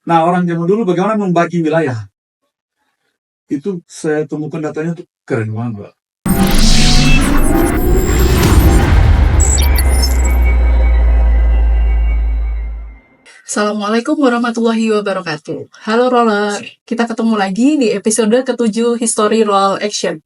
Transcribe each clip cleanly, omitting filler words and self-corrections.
Nah, orang zaman dulu bagaimana membagi wilayah? Itu saya temukan datanya tuh keren banget, Mbak. Assalamualaikum warahmatullahi wabarakatuh. Halo Roller, kita ketemu lagi di episode ke-7 History Roll Action.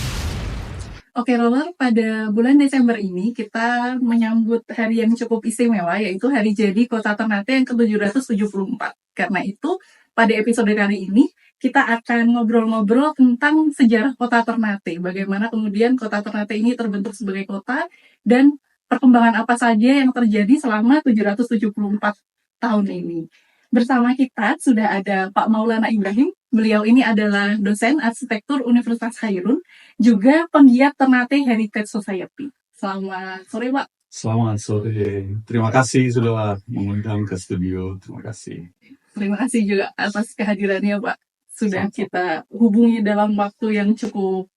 Oke Roller, pada bulan Desember ini kita menyambut hari yang cukup istimewa, yaitu hari jadi Kota Ternate yang ke-774. Karena itu, pada episode kali ini, kita akan ngobrol-ngobrol tentang sejarah Kota Ternate. Bagaimana kemudian Kota Ternate ini terbentuk sebagai kota, dan perkembangan apa saja yang terjadi selama 774 tahun ini. Bersama kita sudah ada Pak Maulana Ibrahim. Beliau ini adalah dosen arsitektur Universitas Khairun, juga penggiat Ternate Heritage Society. Selamat sore, Pak. Selamat sore. Terima kasih sudah mengundang ke studio. Terima kasih. Terima kasih juga atas kehadirannya, Pak. Sudah Sama-sama. kita hubungi dalam waktu yang cukup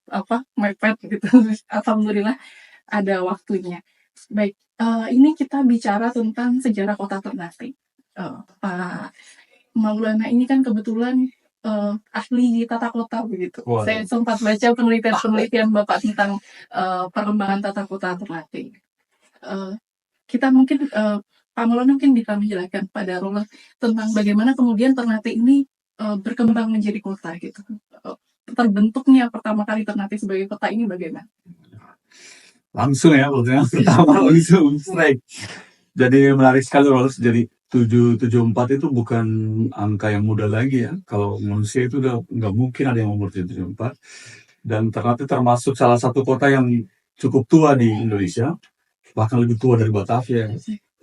mepet gitu. Alhamdulillah ada waktunya. Baik, ini kita bicara tentang sejarah Kota Ternate. Pak Maulana ini kan kebetulan ahli tata kota begitu. Waduh. Saya sempat baca penelitian Bapak tentang perkembangan tata kota Ternate. Kita mungkin Pak Maulana mungkin bisa menjelaskan pada Roller tentang bagaimana kemudian Ternate ini berkembang menjadi kota gitu. Terbentuknya pertama kali Ternate sebagai kota ini bagaimana? Langsung ya, maksudnya pertama langsung strike. Jadi menarik sekali Rollers. Jadi 774 itu bukan angka yang mudah lagi ya. Kalau manusia itu udah nggak mungkin ada yang umur 774. Dan Ternate termasuk salah satu kota yang cukup tua di Indonesia. Bahkan lebih tua dari Batavia.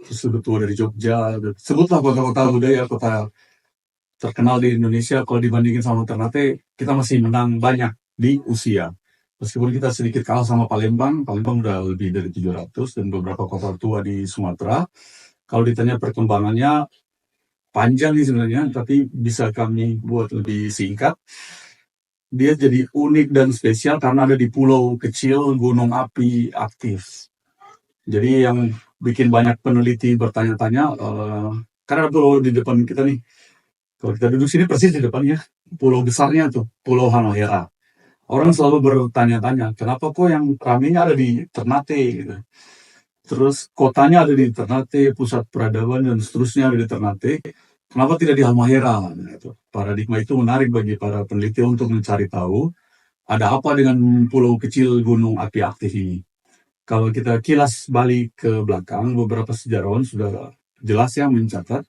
Terus lebih tua dari Jogja. Sebutlah kota-kota budaya, kota terkenal di Indonesia. Kalau dibandingin sama Ternate, kita masih menang banyak di usia. Meskipun kita sedikit kalah sama Palembang udah lebih dari 700 dan beberapa kota tua di Sumatera. Kalau ditanya perkembangannya, panjang nih sebenarnya, tapi bisa kami buat lebih singkat. Dia jadi unik dan spesial karena ada di pulau kecil gunung api aktif. Jadi yang bikin banyak peneliti bertanya-tanya, karena ada pulau di depan kita nih. Kalau kita duduk sini persis di depannya, pulau besarnya tuh, Pulau Halmahera. Orang selalu bertanya-tanya, kenapa kok yang ramenya ada di Ternate gitu. Terus kotanya ada di Ternate, pusat peradaban dan seterusnya ada di Ternate. Kenapa tidak di Halmahera? Gitu. Paradigma itu menarik bagi para peneliti untuk mencari tahu ada apa dengan pulau kecil gunung api aktif ini. Kalau kita kilas balik ke belakang, beberapa sejarawan sudah jelas yang mencatat,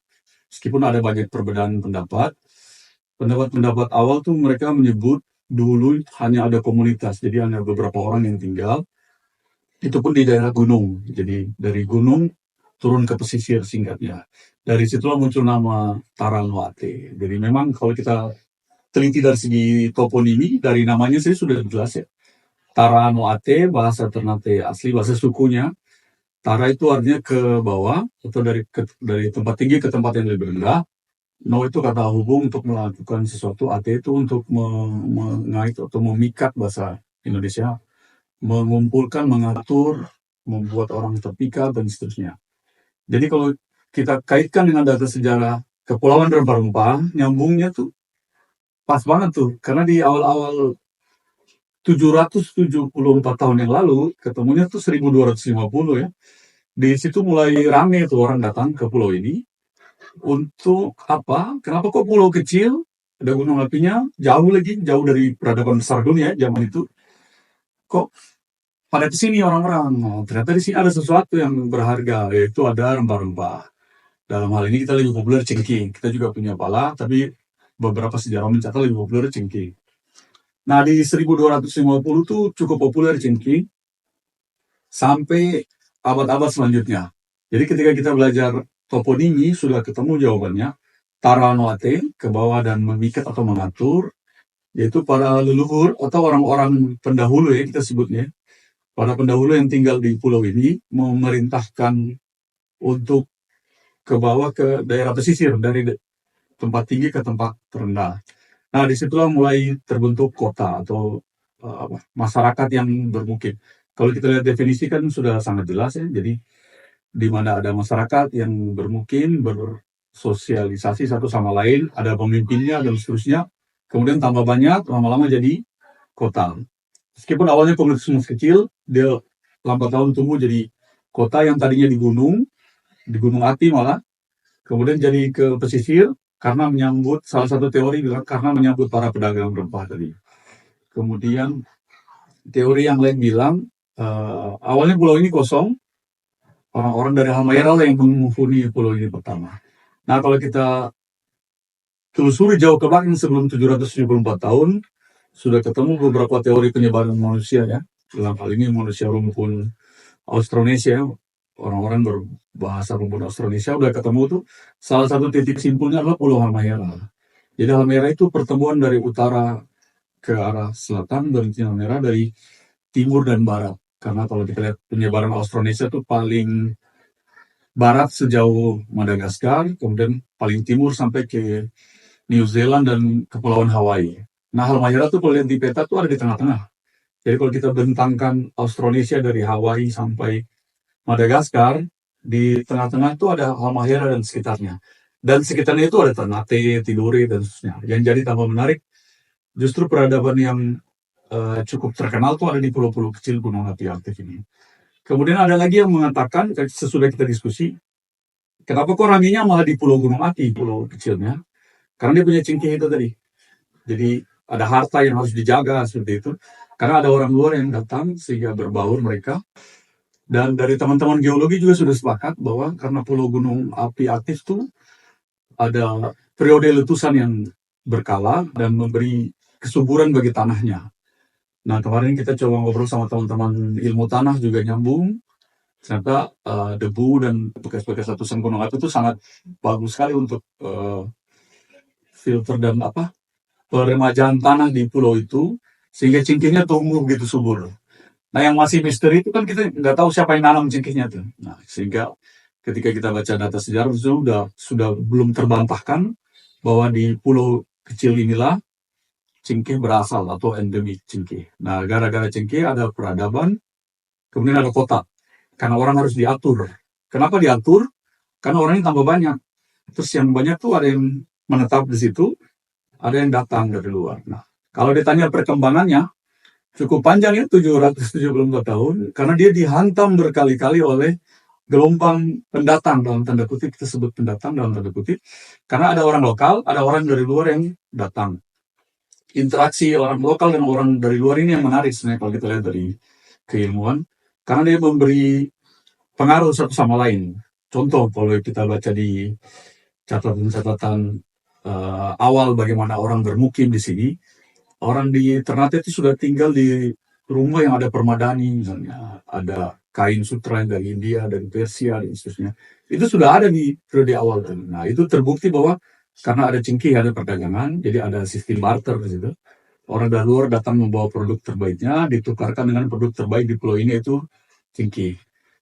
meskipun ada banyak perbedaan pendapat. Pendapat awal tuh mereka menyebut dulu hanya ada komunitas, jadi hanya beberapa orang yang tinggal. Itu pun di daerah gunung. Jadi dari gunung turun ke pesisir singkatnya. Dari situlah muncul nama Taranwate. Jadi memang kalau kita teliti dari segi toponimi, dari namanya sih sudah jelas ya. Taranwate, bahasa Ternate asli, bahasa sukunya. Tara itu artinya ke bawah, atau dari tempat tinggi ke tempat yang lebih rendah. No itu kata hubung untuk melakukan sesuatu, ate itu untuk mengait atau memikat bahasa Indonesia, mengumpulkan, mengatur, membuat orang terpikat dan seterusnya. Jadi kalau kita kaitkan dengan data sejarah Kepulauan Rempah-Rempah, nyambungnya tuh pas banget tuh, karena di awal-awal 774 tahun yang lalu, ketemunya tuh 1250 ya. Di situ mulai rame tuh orang datang ke pulau ini. Untuk apa? Kenapa kok pulau kecil? Ada gunung apinya, jauh dari peradaban besar dunia zaman itu. Kok pada kesini orang-orang? Oh, ternyata di sini ada sesuatu yang berharga, yaitu ada rempah-rempah. Dalam hal ini kita lebih populer cengkeh. Kita juga punya pala, tapi beberapa sejarah mencatat lebih populer cengkeh. Nah, di 1250 tuh cukup populer cengkeh sampai abad-abad selanjutnya. Jadi ketika kita belajar toponimi, sudah ketemu jawabannya. Taranwate, ke bawah dan memikat atau mengatur, yaitu para leluhur atau orang-orang pendahulu ya kita sebutnya. Para pendahulu yang tinggal di pulau ini memerintahkan untuk ke bawah ke daerah pesisir, dari tempat tinggi ke tempat terendah. Nah, disitulah mulai terbentuk kota atau masyarakat yang bermukim. Kalau kita lihat definisi kan sudah sangat jelas ya. Jadi di mana ada masyarakat yang bermukim, sosialisasi satu sama lain, ada pemimpinnya dan seterusnya. Kemudian tambah banyak, lama-lama jadi kota. Meskipun awalnya komunitas kecil, dia lambat laun tumbuh jadi kota yang tadinya di Gunung Api malah, kemudian jadi ke pesisir karena menyambut salah satu teori bilang karena menyambut para pedagang rempah tadi. Kemudian teori yang lain bilang awalnya pulau ini kosong, orang-orang dari Halmahera lah yang menghuni pulau ini pertama. Nah kalau kita telusuri jauh ke belakang sebelum 774 tahun, sudah ketemu beberapa teori penyebaran manusia ya. Dalam hal ini manusia rumpun Austronesia, orang-orang berbahasa rumpun Austronesia udah ketemu tuh. Salah satu titik simpulnya adalah Pulau Halmahera. Jadi Halmahera itu pertemuan dari utara ke arah selatan, dan Halmahera dari timur dan barat. Karena kalau kita lihat penyebaran Austronesia itu paling barat sejauh Madagaskar, kemudian paling timur sampai ke New Zealand dan Kepulauan Hawaii. Nah, Halmahera tuh kalau lihat di peta tuh ada di tengah-tengah. Jadi kalau kita bentangkan Austronesia dari Hawaii sampai Madagaskar, di tengah-tengah itu ada Halmahera dan sekitarnya. Dan sekitarnya itu ada Ternate, Tidore, dan seterusnya. Yang jadi tambah menarik, justru peradaban yang cukup terkenal tuh ada di pulau-pulau kecil gunung api aktif ini. Kemudian ada lagi yang mengatakan, sesudah kita diskusi, kenapa kok ramenya malah di pulau gunung api, pulau kecilnya? Karena dia punya cengkeh itu tadi. Jadi ada harta yang harus dijaga seperti itu. Karena ada orang luar yang datang sehingga berbaur mereka. Dan dari teman-teman geologi juga sudah sepakat bahwa karena pulau gunung api aktif itu ada periode letusan yang berkala dan memberi kesuburan bagi tanahnya. Nah kemarin kita coba ngobrol sama teman-teman ilmu tanah juga nyambung. Ternyata debu dan bekas-bekas letusan gunung api itu sangat bagus sekali untuk filter dan peremajaan tanah di pulau itu, sehingga cengkehnya tumbuh begitu subur. Nah yang masih misteri itu kan kita nggak tahu siapa yang nanam cengkehnya tuh. Nah sehingga ketika kita baca data sejarah itu sudah belum terbantahkan bahwa di pulau kecil inilah cengkeh berasal atau endemik cengkeh. Nah gara-gara cengkeh ada peradaban, kemudian ada kota. Karena orang harus diatur. Kenapa diatur? Karena orangnya tambah banyak. Terus yang banyak tuh ada yang menetap di situ, ada yang datang dari luar. Nah, kalau ditanya perkembangannya, cukup panjang ya, 774 tahun, karena dia dihantam berkali-kali oleh gelombang pendatang, dalam tanda kutip, kita sebut pendatang dalam tanda kutip, karena ada orang lokal, ada orang dari luar yang datang. Interaksi orang lokal dan orang dari luar ini yang menarik sebenarnya kalau kita lihat dari keilmuan, karena dia memberi pengaruh satu sama lain. Contoh, kalau kita baca di catatan-catatan awal bagaimana orang bermukim di sini, orang di Ternate itu sudah tinggal di rumah yang ada permadani, misalnya ada kain sutra yang dari India, dari Persia, dan seterusnya. Itu sudah ada di periode awal. Nah itu terbukti bahwa karena ada cengkeh, ada perdagangan, jadi ada sistem barter di situ. Orang dari luar datang membawa produk terbaiknya, ditukarkan dengan produk terbaik di pulau ini, itu cengkeh.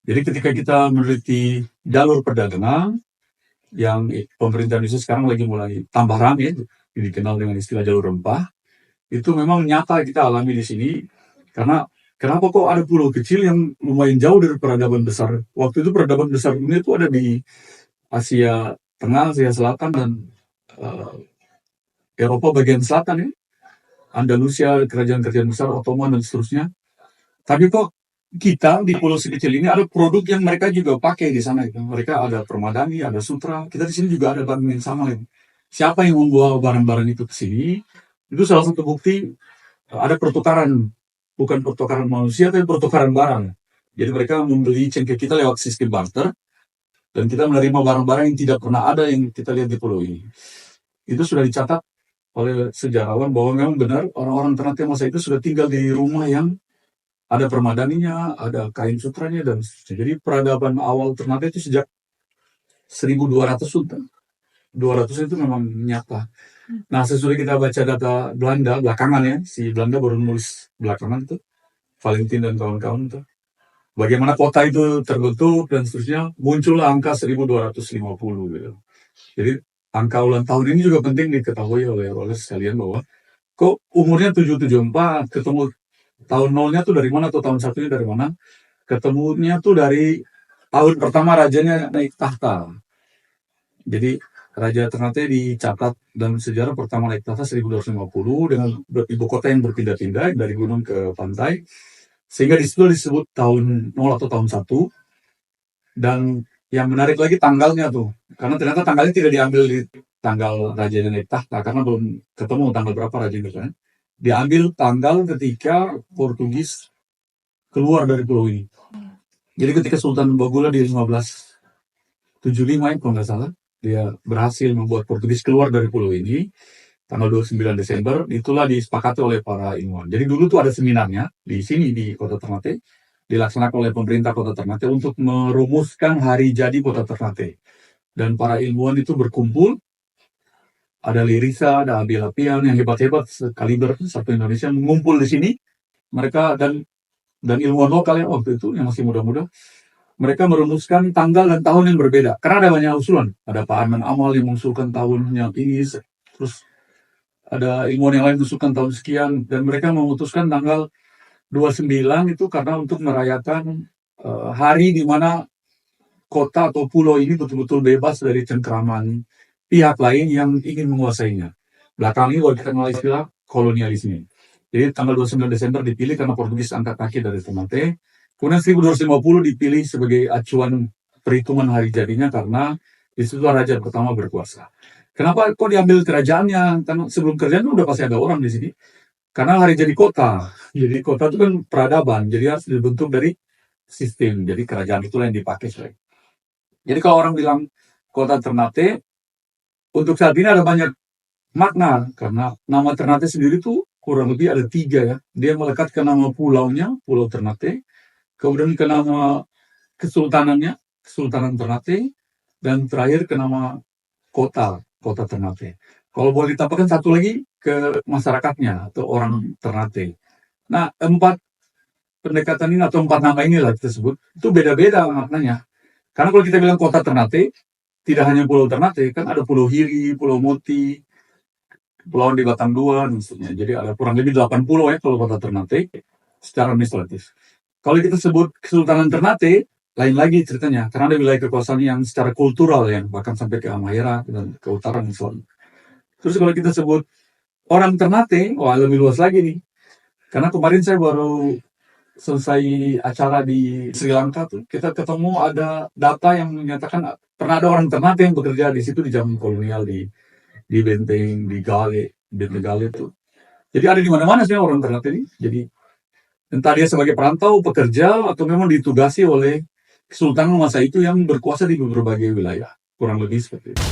Jadi ketika kita meneliti jalur perdagangan, yang pemerintah Indonesia sekarang lagi mulai tambah ramai, dikenal dengan istilah jalur rempah, itu memang nyata kita alami di sini. Karena kenapa kok ada pulau kecil yang lumayan jauh dari peradaban besar? Waktu itu peradaban besar dunia itu ada di Asia Tengah, Asia Selatan, dan Eropa bagian selatan ya. Andalusia, kerajaan-kerajaan besar, Ottoman, dan seterusnya. Tapi kok kita di pulau sekecil ini ada produk yang mereka juga pakai di sana. Mereka ada permadani, ada sutra. Kita di sini juga ada barang yang sama. Siapa yang membawa barang-barang itu ke sini? Itu salah satu bukti ada pertukaran. Bukan pertukaran manusia, tapi pertukaran barang. Jadi mereka membeli cengkeh kita lewat sistem barter. Dan kita menerima barang-barang yang tidak pernah ada yang kita lihat di pulau ini. Itu sudah dicatat oleh sejarawan bahwa memang benar orang-orang Ternate masa itu sudah tinggal di rumah yang ada permadaninya, ada kain sutranya, dan jadi peradaban awal Ternate itu sejak 1200 sudah. 200 itu memang nyata. Nah sesudah kita baca data Belanda belakangan ya, si Belanda baru nulis belakangan itu, Valentin dan kawan-kawan itu, bagaimana kota itu terbentuk dan seterusnya, muncullah angka 1250 gitu. Jadi angka ulang tahun ini juga penting diketahui oleh Roles sekalian bahwa kok umurnya 774, ketemu tahun nolnya tuh dari mana, atau tahun satunya dari mana? Ketemunya tuh dari tahun pertama rajanya naik tahta. Jadi Raja Ternate dicatat dalam sejarah pertama naik tahta 1250 dengan ibu kota yang berpindah-pindah dari gunung ke pantai. Sehingga di situ disebut tahun 0 atau tahun 1. Dan yang menarik lagi tanggalnya tuh. Karena ternyata tanggalnya tidak diambil di tanggal raja naik tahta karena belum ketemu tanggal berapa raja itu kan. Diambil tanggal ketika Portugis keluar dari pulau ini. Jadi ketika Sultan Bagula di 1575 kalau nggak salah, dia berhasil membuat Portugis keluar dari pulau ini, tanggal 29 Desember, itulah disepakati oleh para ilmuwan. Jadi dulu tuh ada seminarnya, di sini, di Kota Ternate, dilaksanakan oleh pemerintah Kota Ternate untuk merumuskan hari jadi Kota Ternate. Dan para ilmuwan itu berkumpul, ada Lirisa, ada Abi Lapian, yang hebat-hebat, sekaliber satu Indonesia, mengumpul di sini, mereka dan ilmuwan lokal yang waktu itu, yang masih muda-muda, mereka merumuskan tanggal dan tahun yang berbeda. Karena ada banyak usulan. Ada Pak Arman Amal yang mengusulkan tahunnya ini, terus ada ilmuwan yang lain mengusulkan tahun sekian, dan mereka memutuskan tanggal 29 itu karena untuk merayakan hari di mana kota atau pulau ini betul-betul bebas dari cengkraman pihak lain yang ingin menguasainya. Belakang ini kalau kita kenal istilah kolonialisme. Jadi tanggal 29 Desember dipilih karena Portugis angkat kaki dari Ternate. Kemudian 1250 dipilih sebagai acuan perhitungan hari jadinya karena di situ raja pertama berkuasa. Kenapa kok diambil kerajaannya? Karena sebelum kerajaan udah pasti ada orang di sini. Karena hari jadi kota. Jadi kota itu kan peradaban. Jadi harus dibentuk dari sistem. Jadi kerajaan itulah yang dipakai. Jadi kalau orang bilang kota Ternate, untuk saat ini ada banyak makna. Karena nama Ternate sendiri tuh kurang lebih ada 3 ya. Dia melekat ke nama pulaunya, Pulau Ternate. Kemudian ke nama kesultanannya, Kesultanan Ternate. Dan terakhir ke nama kota, Kota Ternate. Kalau boleh ditambahkan satu lagi ke masyarakatnya atau orang Ternate. Nah, 4 pendekatan ini atau 4 nama inilah kita sebut, itu beda-beda maknanya. Karena kalau kita bilang kota Ternate, tidak hanya Pulau Ternate, kan ada Pulau Hiri, Pulau Moti, Pulau di Batam 2, maksudnya. Jadi ada kurang lebih 8 pulau ya kalau kota Ternate secara administratif. Kalau kita sebut Kesultanan Ternate, lain lagi ceritanya. Karena ada wilayah kekuasaan yang secara kultural yang bahkan sampai ke Halmahera dan ke utara dan selatan. Terus kalau kita sebut orang Ternate, wah lebih luas lagi nih. Karena kemarin saya baru selesai acara di Sri Lanka tuh, kita ketemu ada data yang menyatakan pernah ada orang Ternate yang bekerja di situ di zaman kolonial di Benteng, di Gale, Benteng Gale tuh. Jadi ada di mana-mana sih orang Ternate ini. Jadi entah dia sebagai perantau, pekerja, atau memang ditugasi oleh Kesultanan masa itu yang berkuasa di berbagai wilayah. Kurang lebih seperti itu.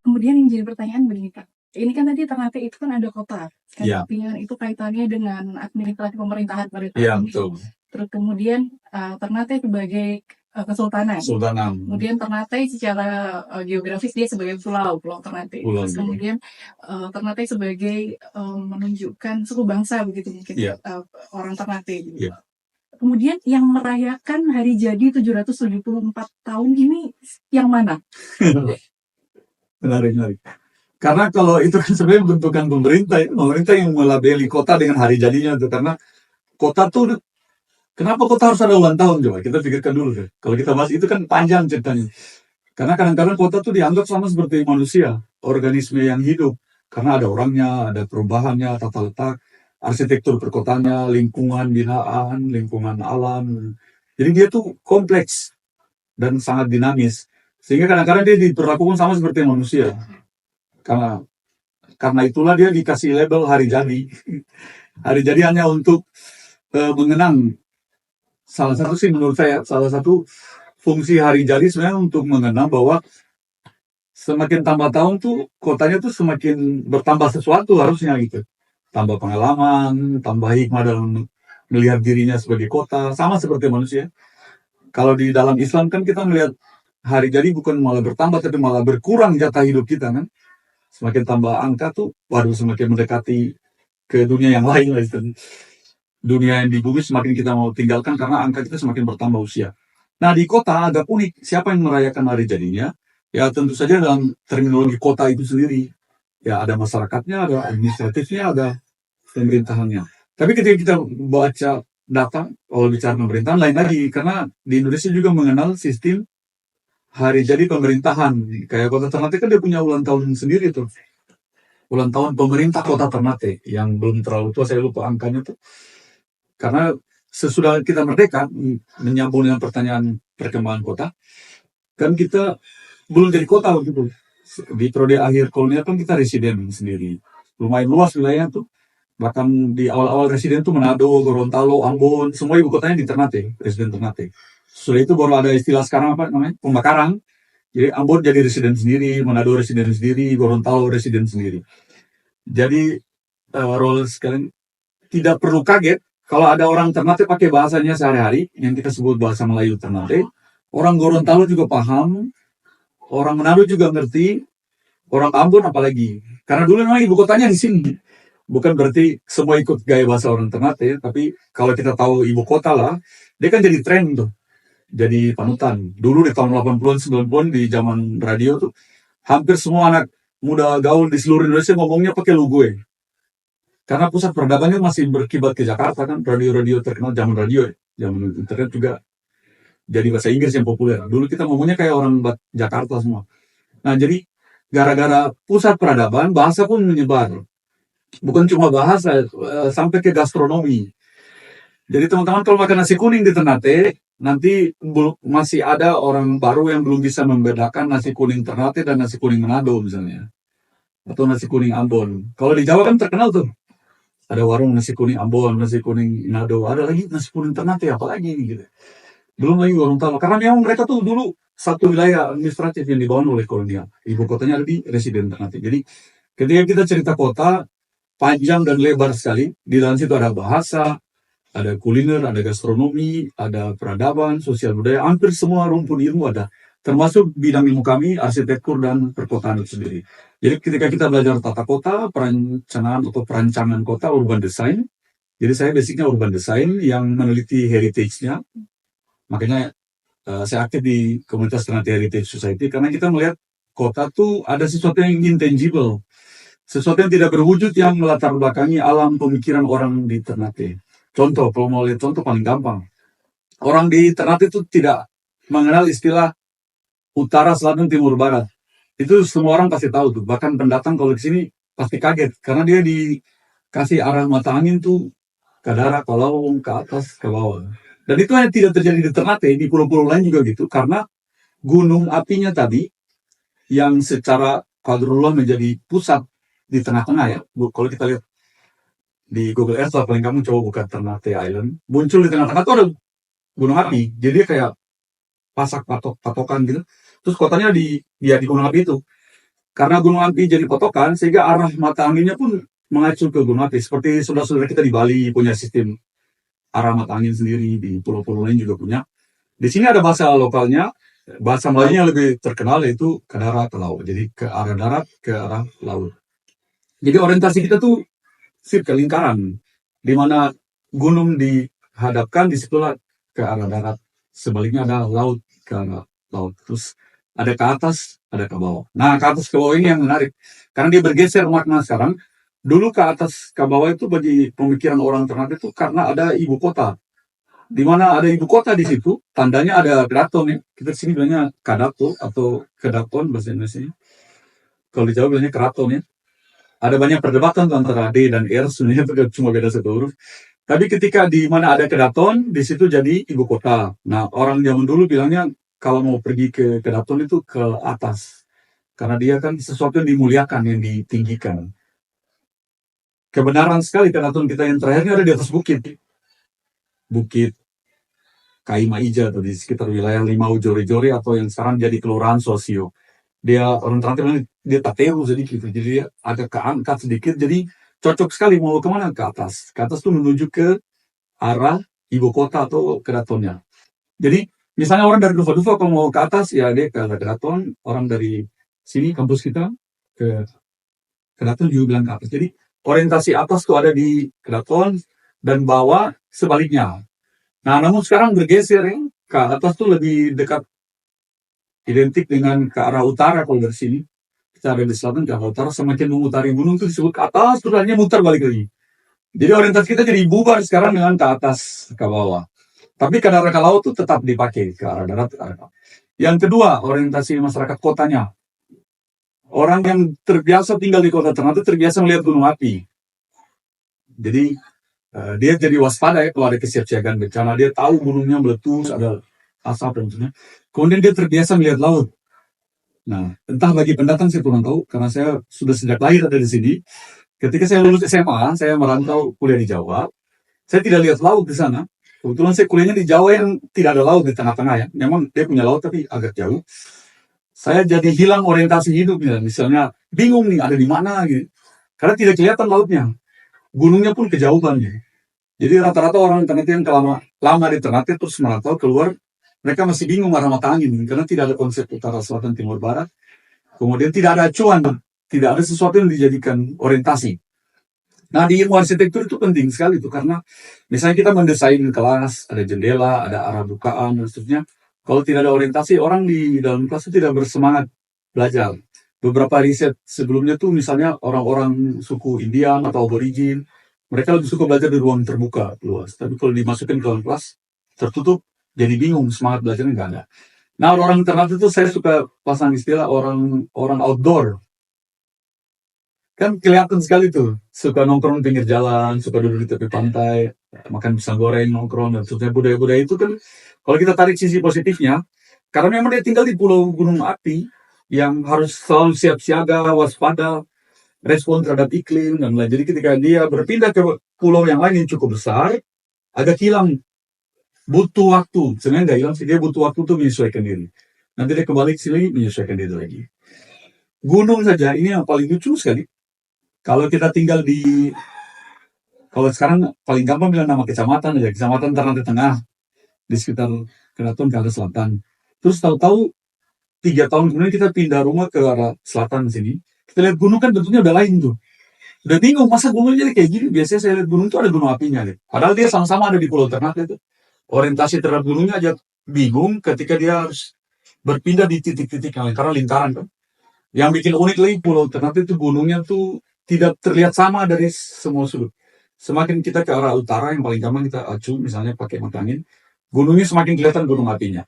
Kemudian yang jadi pertanyaan begini Kak, ini kan tadi Ternate itu kan ada kota, kan Iya. artinya itu kaitannya dengan administrasi pemerintahan pada saat Iya, ini. betul. Terus kemudian Ternate sebagai kesultanan. Kesultanan. Kemudian Ternate secara geografis dia sebagai pulau Ternate. Pulau, Terus kemudian Ternate sebagai menunjukkan suku bangsa begitu mungkin Iya. orang Ternate. Gitu. Iya. Kemudian yang merayakan hari jadi 774 tahun ini yang mana? Menarik. Karena kalau itu kan sebenarnya bentukan pemerintah yang melabeli kota dengan hari jadinya tuh. Karena kota tuh, kenapa kota harus ada ulang tahun coba? Kita pikirkan dulu deh. Kalau kita bahas itu kan panjang ceritanya. Karena kadang-kadang kota tuh dianggap sama seperti manusia, organisme yang hidup. Karena ada orangnya, ada perubahannya, tata letak, arsitektur perkotaannya, lingkungan binaan, lingkungan alam. Jadi dia tuh kompleks dan sangat dinamis. Sehingga kadang-kadang dia diperlakukan sama seperti manusia. Karena itulah dia dikasih label hari jadi. Hari jadi hanya untuk mengenang. Salah satu sih menurut saya, salah satu fungsi hari jadi sebenarnya untuk mengenang bahwa semakin tambah tahun tuh kotanya tuh semakin bertambah sesuatu harusnya gitu. Tambah pengalaman, tambah hikmah dalam melihat dirinya sebagai kota, sama seperti manusia. Kalau di dalam Islam kan kita melihat hari jadi bukan malah bertambah, tapi malah berkurang jatah hidup kita kan. Semakin tambah angka tuh, waduh semakin mendekati ke dunia yang lain lah. Dunia yang di bumi semakin kita mau tinggalkan karena angka kita semakin bertambah usia. Nah di kota agak unik, siapa yang merayakan hari jadinya? Ya tentu saja dalam terminologi kota itu sendiri. Ya ada masyarakatnya, ada administratifnya, ada pemerintahannya. Tapi ketika kita baca data, kalau bicara pemerintahan lain lagi, karena di Indonesia juga mengenal sistem hari jadi pemerintahan. Kayak Kota Ternate kan dia punya ulang tahun sendiri tuh. Ulang tahun pemerintah Kota Ternate yang belum terlalu tua, saya lupa angkanya tuh. Karena sesudah kita merdeka, menyambung dengan pertanyaan perkembangan kota, kan kita belum jadi kota begitu. Di periode akhir kolonial kan kita residen sendiri. Lumayan luas wilayah tuh. Bahkan di awal-awal residen tuh Manado, Gorontalo, Ambon, semua ibu kotanya di Ternate, residen Ternate. Setelah itu baru ada istilah sekarang apa namanya? Pemekaran. Jadi Ambon jadi residen sendiri, Manado residen sendiri, Gorontalo residen sendiri. Jadi role sekalian tidak perlu kaget kalau ada orang Ternate pakai bahasanya sehari-hari yang kita sebut bahasa Melayu Ternate. Orang Gorontalo juga paham, orang Manado juga ngerti, orang Ambon apalagi. Karena dulu memang ibu kotanya di sini. Bukan berarti semua ikut gaya bahasa orang Ternate, tapi kalau kita tahu ibu kota lah, dia kan jadi tren tuh. Jadi panutan. Dulu di tahun 80-an, 90-an di zaman radio tuh, hampir semua anak muda gaul di seluruh Indonesia ngomongnya pakai lu gue. Karena pusat peradabannya masih berkibat ke Jakarta kan, radio-radio terkenal zaman radio ya. Zaman internet juga jadi bahasa Inggris yang populer. Dulu kita ngomongnya kayak orang Jakarta semua. Nah jadi gara-gara pusat peradaban, bahasa pun menyebar. Bukan cuma bahasa, sampai ke gastronomi. Jadi teman-teman kalau makan nasi kuning di Ternate, nanti masih ada orang baru yang belum bisa membedakan nasi kuning Ternate dan nasi kuning Manado misalnya. Atau nasi kuning Ambon. Kalau di Jawa kan terkenal tuh. Ada warung nasi kuning Ambon, nasi kuning Manado, ada lagi nasi kuning Ternate, apalagi gitu. Belum lagi Gorontalo. Karena memang mereka tuh dulu satu wilayah administratif yang dibangun oleh kolonial. Ibu kotanya ada di residen Ternate. Jadi ketika kita cerita kota, panjang dan lebar sekali. Di dalam situ ada bahasa, ada kuliner, ada gastronomi, ada peradaban, sosial budaya, hampir semua rumpun ilmu ada. Termasuk bidang ilmu kami, arsitektur dan perkotaan itu sendiri. Jadi ketika kita belajar tata kota, perencanaan atau perancangan kota, urban design. Jadi saya basicnya urban design yang meneliti heritage-nya. Makanya saya aktif di komunitas Ternate Heritage Society karena kita melihat kota tuh ada sesuatu yang intangible. Sesuatu yang tidak berwujud yang melatar belakangi alam pemikiran orang di Ternate. Contoh, kalau mau lihat contoh paling gampang. Orang di Ternate itu tidak mengenal istilah utara, selatan, timur, barat. Itu semua orang pasti tahu tuh. Bahkan pendatang kalau di sini pasti kaget. Karena dia dikasih arah mata angin tuh ke darat, ke lawang, ke atas, ke bawah. Dan itu hanya tidak terjadi di Ternate, di pulau-pulau lain juga gitu. Karena gunung apinya tadi, yang secara kadrullah menjadi pusat di tengah-tengah ya. Kalau kita lihat di Google Earth lah, paling kamu coba buka Ternate Island, muncul di tengah-tengah tuh ada gunung api. Jadi dia kayak pasak patokan gitu. Terus kotanya di gunung api itu. Karena gunung api jadi patokan, sehingga arah mata anginnya pun mengacu ke gunung api. Seperti saudara-saudara kita di Bali punya sistem arah mata angin sendiri, di pulau-pulau lain juga punya. Di sini ada bahasa lokalnya, bahasa Melayunya lebih terkenal yaitu ke darat, ke laut. Jadi ke arah darat, ke arah laut. Jadi orientasi kita tuh sirkel lingkaran, di mana gunung dihadapkan di situlah ke arah darat, sebaliknya ada laut ke arah laut. Terus ada ke atas, ada ke bawah. Nah, ke atas ke bawah ini yang menarik, karena dia bergeser makna sekarang. Dulu ke atas ke bawah itu bagi pemikiran orang Ternate itu karena ada ibu kota. Di mana ada ibu kota di situ, tandanya ada keraton ya. Kita di sini bilangnya kadato atau kedaton bahasa Indonesia. Kalau di Jawa bilangnya keraton ya. Ada banyak perdebatan antara D dan R, sebenarnya itu cuma beda satu huruf. Tapi ketika di mana ada kedaton, di situ jadi ibu kota. Nah, orang zaman dulu bilangnya kalau mau pergi ke kedaton itu ke atas. Karena dia kan sesuatu yang dimuliakan, yang ditinggikan. Kebenaran sekali, kedaton kita yang terakhirnya ada di atas bukit. Bukit Kaimaija atau di sekitar wilayah Limau Jori-Jori atau yang sekarang jadi Kelurahan Sosio. Dia orang Ternate bilang dia tateu sedikit, jadi dia agak keangkat sedikit, jadi cocok sekali mau kemana, ke atas. Ke atas tuh menuju ke arah ibu kota atau keratonnya. Jadi misalnya orang dari Dufa-Dufa kalau mau ke atas ya dia ke keraton, orang dari sini kampus kita ke keraton juga bilang ke atas. Jadi orientasi atas tuh ada di keraton dan bawah sebaliknya. Nah namun sekarang bergeser ya, ke atas tuh lebih dekat, identik dengan ke arah utara. Kalau dari sini kita ada di selatan ke arah utara, semakin mengutari gunung itu disebut ke atas, terus hanya muter balik lagi. Jadi orientasi kita jadi bubar sekarang dengan ke atas ke bawah. Tapi ke arah ke laut itu tetap dipakai ke arah darat, ke arah laut. Yang kedua, orientasi masyarakat kotanya. Orang yang terbiasa tinggal di kota Ternate terbiasa melihat gunung api. Jadi dia jadi waspada ya kalau ada kesiapsiagaan bencana. Dia tahu gunungnya meletus, ada asap dan sebagainya. Kemudian dia terbiasa melihat laut. Nah, entah bagi pendatang saya kurang tahu, karena saya sudah sejak lahir ada di sini. Ketika saya lulus SMA, saya merantau kuliah di Jawa. Saya tidak lihat laut di sana. Kebetulan saya kuliahnya di Jawa yang tidak ada laut di tengah-tengah ya. Memang dia punya laut tapi agak jauh. Saya jadi hilang orientasi hidup ya. Misalnya bingung nih ada di mana gitu. Karena tidak kelihatan lautnya. Gunungnya pun kejauhan gitu. Jadi rata-rata orang Ternate yang lama di Ternate terus merantau keluar, mereka masih bingung arah mata angin karena tidak ada konsep utara, selatan, timur, barat. Kemudian tidak ada acuan, tidak ada sesuatu yang dijadikan orientasi. Nah, di ilmu arsitektur itu penting sekali itu karena misalnya kita mendesain kelas, ada jendela, ada arah bukaan dan seterusnya. Kalau tidak ada orientasi, orang di dalam kelas itu tidak bersemangat belajar. Beberapa riset sebelumnya tuh misalnya orang-orang suku Indian atau aborigin, mereka lebih suka belajar di ruang terbuka, luas. Tapi kalau dimasukin ke dalam kelas, tertutup, jadi bingung, semangat belajarnya nggak ada. Nah, orang Ternate itu saya suka pasang istilah orang outdoor. Kan kelihatan sekali tuh, suka nongkrong di pinggir jalan, suka duduk di tepi pantai, makan pisang goreng, nongkrong, dan sebagainya. Budaya-budaya itu kan, kalau kita tarik sisi positifnya, karena memang dia tinggal di pulau gunung api, yang harus selalu siap siaga, waspada, respon terhadap iklim, dan lain. Jadi ketika dia berpindah ke pulau yang lain yang cukup besar, agak hilang, butuh waktu. Sebenarnya nggak hilang sih, dia butuh waktu untuk menyesuaikan diri. Nanti dia kembali ke sini, menyesuaikan diri lagi. Gunung saja, ini yang paling lucu sekali. Kalau kita tinggal kalau sekarang paling gampang bilang nama kecamatan aja, kecamatan Ternate Tengah, di sekitar Keraton ke arah selatan. Terus tahu-tahu 3 tahun kemudian kita pindah rumah ke arah selatan sini, kita lihat gunung kan bentuknya udah lain tuh. Udah bingung, masa gunungnya kayak gini? Biasanya saya lihat gunung tuh ada gunung apinya deh. Padahal dia sama-sama ada di Pulau Ternate itu. Orientasi terhadap gunungnya aja bingung ketika dia harus berpindah di titik-titik yang lain, karena lingkaran kan. Yang bikin unik lagi Pulau Ternate itu gunungnya tuh tidak terlihat sama dari semua sudut. Semakin kita ke arah utara yang paling gampang kita acu, misalnya pakai mata angin, gunungnya semakin kelihatan gunung apinya.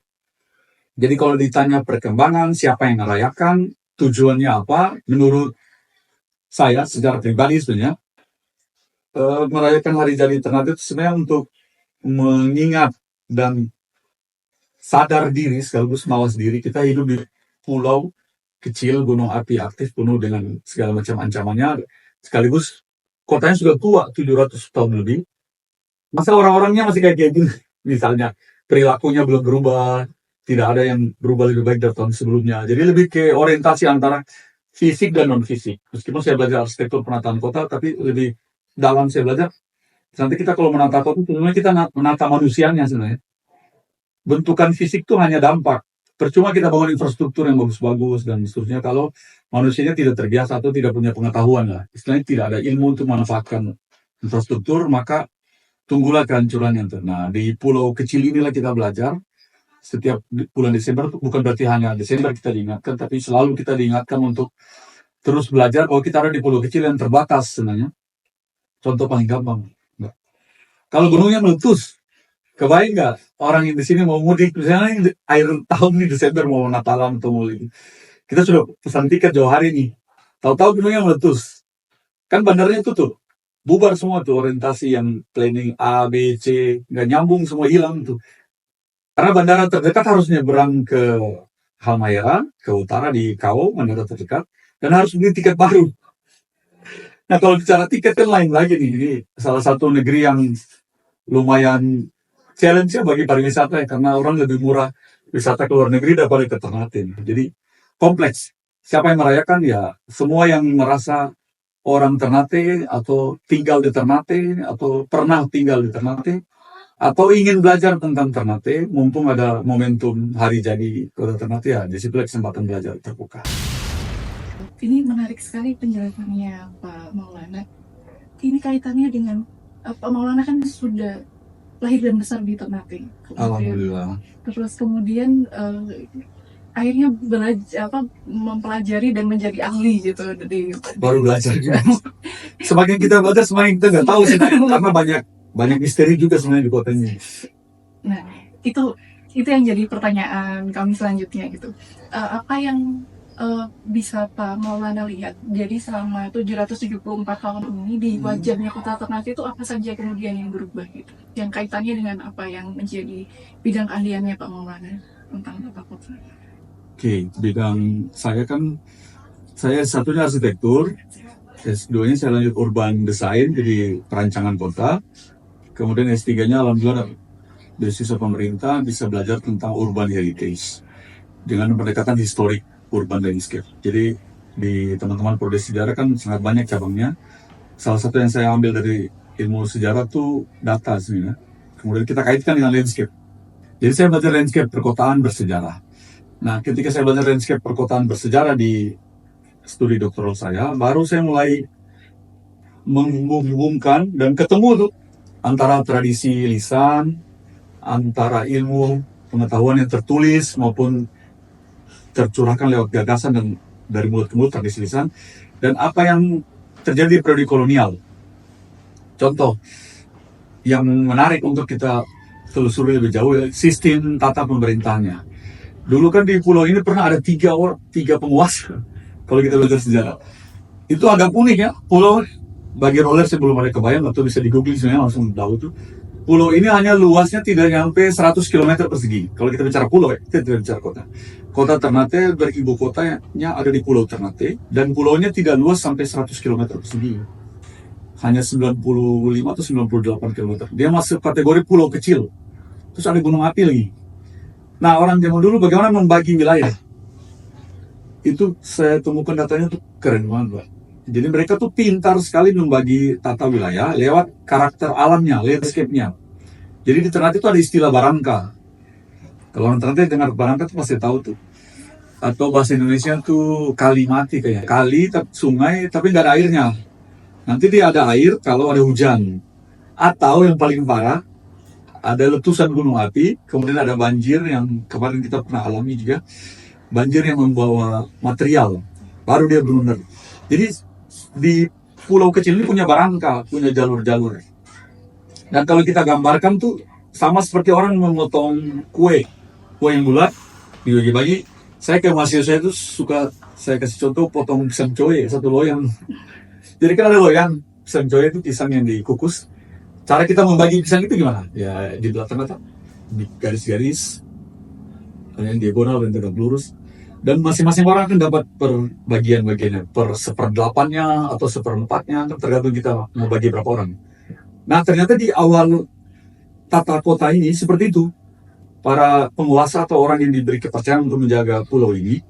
Jadi kalau ditanya perkembangan, siapa yang merayakan, tujuannya apa, menurut saya secara pribadi sebenarnya, merayakan hari jadi Ternate itu sebenarnya untuk mengingat dan sadar diri sekaligus mawas diri kita hidup di pulau kecil, gunung api aktif, penuh dengan segala macam ancamannya, sekaligus kotanya sudah tua, 700 tahun lebih. Masa orang-orangnya masih kayak gini? Misalnya, perilakunya belum berubah, tidak ada yang berubah lebih baik dari tahun sebelumnya. Jadi lebih ke orientasi antara fisik dan non-fisik. Meskipun saya belajar arsitektur penataan kota, tapi lebih dalam saya belajar, nanti kita kalau menata kota, sebenarnya kita menata manusianya sebenarnya. Bentukan fisik itu hanya dampak. Percuma kita bangun infrastruktur yang bagus-bagus dan seterusnya kalau manusianya tidak terbiasa atau tidak punya pengetahuan lah. Istilahnya tidak ada ilmu untuk memanfaatkan infrastruktur, maka tunggulah kehancuran yang Nah, di pulau kecil inilah kita belajar. Setiap bulan Desember, bukan berarti hanya Desember kita diingatkan, tapi selalu kita diingatkan untuk terus belajar bahwa kita ada di pulau kecil yang terbatas sebenarnya. Contoh paling gampang. Kalau gunungnya meletus, kebayang nggak orang yang di sini mau mudik, misalnya akhir tahun nih Desember mau Natalan atau mau ini, kita sudah pesan tiket jauh hari nih, tahu-tahu gunungnya meletus, kan bandarnya tutup, bubar semua tuh orientasi yang planning A, B, C, nggak nyambung, semua hilang tuh. Karena bandara terdekat harus nyebrang ke Halmahera, ke utara di Kau, bandara terdekat, dan harus beli tiket baru. Nah kalau bicara tiket kan lain lagi nih, ini salah satu negeri yang lumayan challenge-nya bagi pariwisata ya, karena orang lebih murah wisata ke luar negeri daripada ke Ternate. Jadi kompleks. Siapa yang merayakan ya semua yang merasa orang Ternate atau tinggal di Ternate atau pernah tinggal di Ternate atau ingin belajar tentang Ternate, mumpung ada momentum hari jadi Kota Ternate ya, di situ kesempatan belajar terbuka. Ini menarik sekali penjelasannya Pak Maulana. Ini kaitannya dengan Pak Maulana kan sudah lahir dan besar di Ternate. Alhamdulillah. Terus kemudian akhirnya mempelajari dan menjadi ahli gitu baru belajar juga. Semakin kita belajar semakin kita nggak tahu sih, karena banyak misteri juga sebenarnya di kotanya. Nah itu Itu yang jadi pertanyaan kami selanjutnya gitu. Apa yang bisa Pak Maulana lihat? Jadi selama 774 tahun ini di wajahnya kota Ternate itu apa saja kemudian yang berubah gitu? Yang kaitannya dengan apa yang menjadi bidang keahliannya Pak Maulana tentang tata kota? Oke, bidang saya kan, saya satunya arsitektur, S2-nya saya lanjut urban design, jadi perancangan kota. Kemudian S3-nya alhamdulillah beasiswa pemerintah, bisa belajar tentang urban heritage dengan pendekatan historik urban landscape. Jadi di teman-teman prodi sejarah kan sangat banyak cabangnya. Salah satu yang saya ambil dari ilmu sejarah tuh data sebenarnya. Kemudian kita kaitkan dengan landscape. Jadi saya belajar landscape perkotaan bersejarah. Nah, ketika saya belajar landscape perkotaan bersejarah di studi doktoral saya, baru saya mulai menghubungkan dan ketemu tuh antara tradisi lisan, antara ilmu pengetahuan yang tertulis maupun tercurahkan lewat gagasan dan dari mulut ke mulut tradisi lisan, dan apa yang terjadi di periode kolonial. Contoh yang menarik untuk kita telusuri lebih jauh, sistem tata pemerintahnya. Dulu kan di pulau ini pernah ada tiga penguasa. Kalau kita belajar sejarah, itu agak unik ya. Pulau bagi roller sebelum ada kebayang, atau bisa di Google sebenarnya langsung tahu tuh. Pulau ini hanya luasnya tidak sampai 100 km persegi. Kalau kita bicara pulau, kita tidak bicara kota. Kota Ternate beribu kotanya ada di Pulau Ternate, dan pulaunya tidak luas sampai 100 km persegi. Hanya 95 atau 98 km. Dia masuk kategori pulau kecil. Terus ada gunung api lagi. Nah, orang zaman dulu bagaimana membagi wilayah? Itu saya temukan datanya tuh keren banget, Pak. Jadi mereka tuh pintar sekali membagi tata wilayah lewat karakter alamnya, landscape-nya. Jadi di Ternate itu ada istilah barangka. Kalau orang Ternate dengar barangka tuh pasti tahu tuh. Atau bahasa Indonesia tuh kali mati kayak. Kali, sungai, tapi nggak ada airnya. Nanti dia ada air kalau ada hujan. Atau yang paling parah, ada letusan gunung api, kemudian ada banjir yang kemarin kita pernah alami juga. Banjir yang membawa material. Baru dia benar. Jadi di pulau kecil ini punya barangka, punya jalur-jalur. Dan kalau kita gambarkan tuh sama seperti orang memotong kue yang bulat dibagi-bagi. Saya ke mahasiswa saya itu suka saya kasih contoh potong pisang coy, satu loyang. Jadi kan ada loyang pisang coy itu pisang yang dikukus. Cara kita membagi pisang itu gimana? Ya di belakang di garis-garis, yang diagonal dan tegak lurus. Dan masing-masing orang akan dapat per bagian-bagiannya, per seperdelapannya atau seperempatnya, tergantung kita mau bagi berapa orang. Nah, ternyata di awal tata kota ini seperti itu. Para penguasa atau orang yang diberi kepercayaan untuk menjaga pulau ini,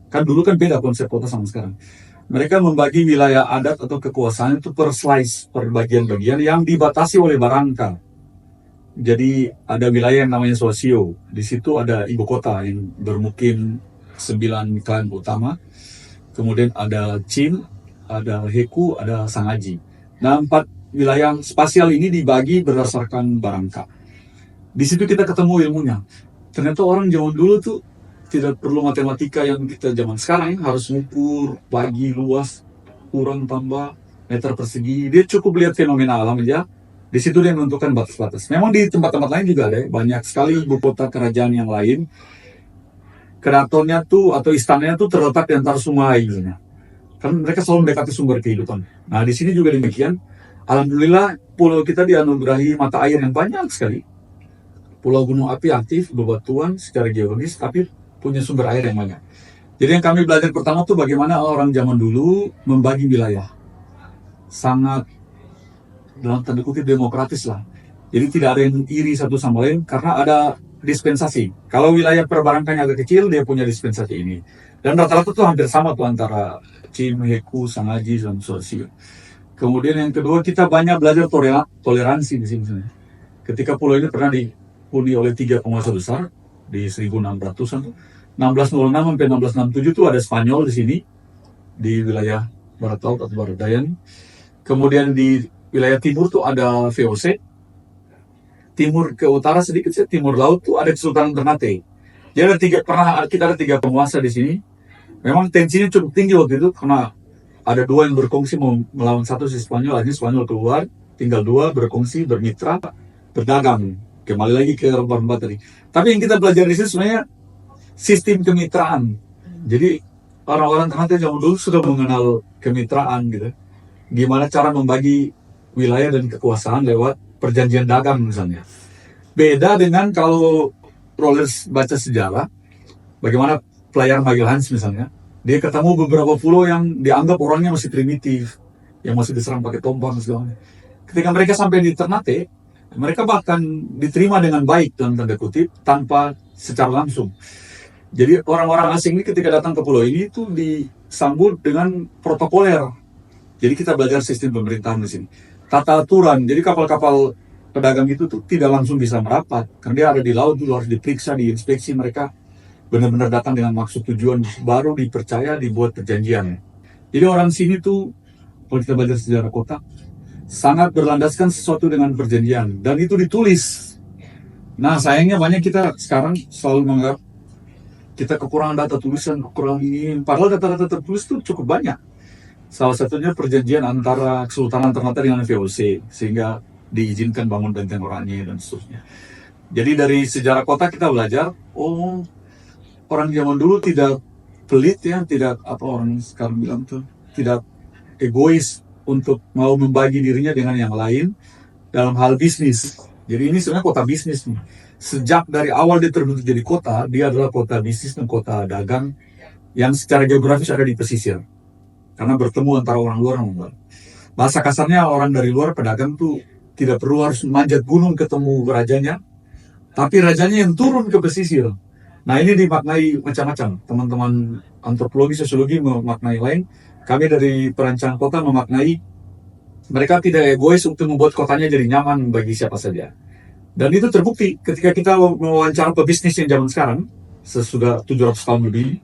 kan dulu kan beda konsep kota sama sekarang. Mereka membagi wilayah adat atau kekuasaan itu per slice, per bagian-bagian yang dibatasi oleh barangka. Jadi ada wilayah yang namanya Sosio. Di situ ada ibu kota yang bermukim 9 klan utama, kemudian ada Chin, ada Heku, ada Sangaji. Nah, 4 wilayah spasial ini dibagi berdasarkan barangka. Di situ kita ketemu ilmunya. Ternyata orang zaman dulu tuh tidak perlu matematika yang kita zaman sekarang, harus ngukur, bagi luas, kurang tambah, meter persegi. Dia cukup lihat fenomena alam aja. Di situ dia menentukan batas-batas. Memang di tempat-tempat lain juga ada, banyak sekali ibu kota kerajaan yang lain. Keratonnya tuh atau istananya tuh terletak di antara sungai gitu. Kan mereka selalu mendekati sumber kehidupan. Nah, di sini juga demikian. Alhamdulillah pulau kita dianugerahi mata air yang banyak sekali. Pulau gunung api aktif, bebatuan secara geologis, tapi punya sumber air yang banyak. Jadi yang kami belajar pertama tuh bagaimana orang zaman dulu membagi wilayah. Sangat dalam tanda kutip demokratis lah. Jadi tidak ada yang iri satu sama lain karena ada dispensasi. Kalau wilayah perbarangkanya agak kecil, dia punya dispensasi ini. Dan rata-rata tuh hampir sama tuh antara Chin, Heku, Sangaji, dan Sosio. Kemudian yang kedua, kita banyak belajar toleransi di sini. Ketika pulau ini pernah dihuni oleh 3 penguasa besar di 1600-an, 1606 sampai 1667 tuh ada Spanyol di sini, di wilayah Barat Laut atau Barat Dayan. Kemudian di wilayah timur tuh ada VOC. Timur ke utara sedikit sih, timur laut tuh ada Kesultanan Ternate. Jadi kita ada 3 penguasa di sini. Memang tensinya cukup tinggi waktu itu karena ada 2 yang berkongsi mau melawan satu si Spanyol. Akhirnya Spanyol keluar, tinggal 2 berkongsi, bermitra, berdagang. Kembali lagi ke rempah-rempah tadi. Tapi yang kita pelajari di sini sebenarnya sistem kemitraan. Jadi orang-orang Ternate zaman dulu sudah mengenal kemitraan gitu. Gimana cara membagi wilayah dan kekuasaan lewat perjanjian dagang misalnya. Beda dengan kalau Rollers baca sejarah, bagaimana pelayaran Magelhaens misalnya, dia ketemu beberapa pulau yang dianggap orangnya masih primitif, yang masih diserang pakai tombak segala macam. Ketika mereka sampai di Ternate, mereka bahkan diterima dengan baik dalam tanda kutip tanpa secara langsung. Jadi orang-orang asing ini ketika datang ke pulau ini itu disambut dengan protokoler. Jadi kita belajar sistem pemerintahan di sini. Tata aturan. Jadi kapal-kapal pedagang itu tuh tidak langsung bisa merapat karena dia ada di laut dulu, harus diperiksa, diinspeksi. Mereka benar-benar datang dengan maksud tujuan, baru dipercaya, dibuat perjanjian. Jadi orang sini tuh kalau kita belajar sejarah kota sangat berlandaskan sesuatu dengan perjanjian dan itu ditulis. Nah sayangnya banyak kita sekarang selalu menganggap kita kekurangan data tulisan, kekurangan ini, padahal data-data tertulis itu cukup banyak. Salah satunya perjanjian antara Kesultanan Ternate dengan VOC sehingga diizinkan bangun benteng Oranye dan seterusnya. Jadi dari sejarah kota kita belajar, oh orang zaman dulu tidak pelit ya, tidak apa orang sekarang bilang tuh, tidak egois untuk mau membagi dirinya dengan yang lain dalam hal bisnis. Jadi ini sebenarnya kota bisnis nih. Sejak dari awal dia terbentuk jadi kota, dia adalah kota bisnis dan kota dagang yang secara geografis ada di pesisir. Karena bertemu antara orang luar dan orang dalam. Bahasa kasarnya orang dari luar pedagang tuh tidak perlu harus manjat gunung ketemu rajanya, tapi rajanya yang turun ke pesisir. Nah ini dimaknai macam-macam. Teman-teman antropologi, sosiologi memaknai lain. Kami dari perancang kota memaknai mereka tidak egois untuk membuat kotanya jadi nyaman bagi siapa saja. Dan itu terbukti ketika kita mewawancara pebisnis yang zaman sekarang, sesudah 700 tahun lebih,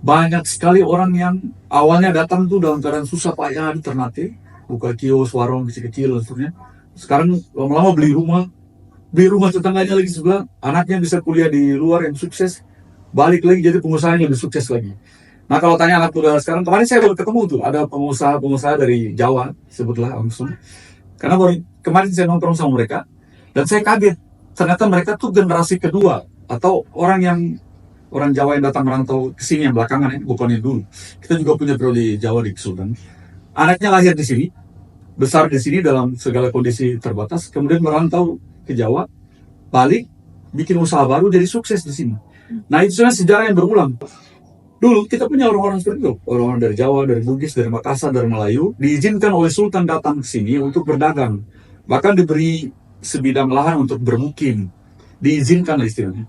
banyak sekali orang yang awalnya datang tuh dalam keadaan susah payah di Ternate, buka kios, warung kecil-kecil dan seterusnya. Sekarang lama-lama beli rumah tetangganya lagi sebelah, anaknya bisa kuliah di luar yang sukses, balik lagi jadi pengusaha yang lebih sukses lagi. Nah kalau tanya anak muda sekarang, kemarin saya baru ketemu tuh, ada pengusaha-pengusaha dari Jawa, sebutlah langsung. Karena kemarin saya nongkrong sama mereka, dan saya kaget, ternyata mereka tuh generasi kedua, atau orang Jawa yang datang merantau ke sini yang belakangan, bukan yang dulu. Kita juga punya prodi Jawa di Kesultan. Anaknya lahir di sini, besar di sini dalam segala kondisi terbatas, kemudian merantau ke Jawa, balik, bikin usaha baru, jadi sukses di sini. Nah itu sebenarnya sejarah yang berulang. Dulu kita punya orang-orang seperti itu, orang-orang dari Jawa, dari Bugis, dari Makassar, dari Melayu, diizinkan oleh Sultan datang ke sini untuk berdagang. Bahkan diberi sebidang lahan untuk bermukim, diizinkan istilahnya.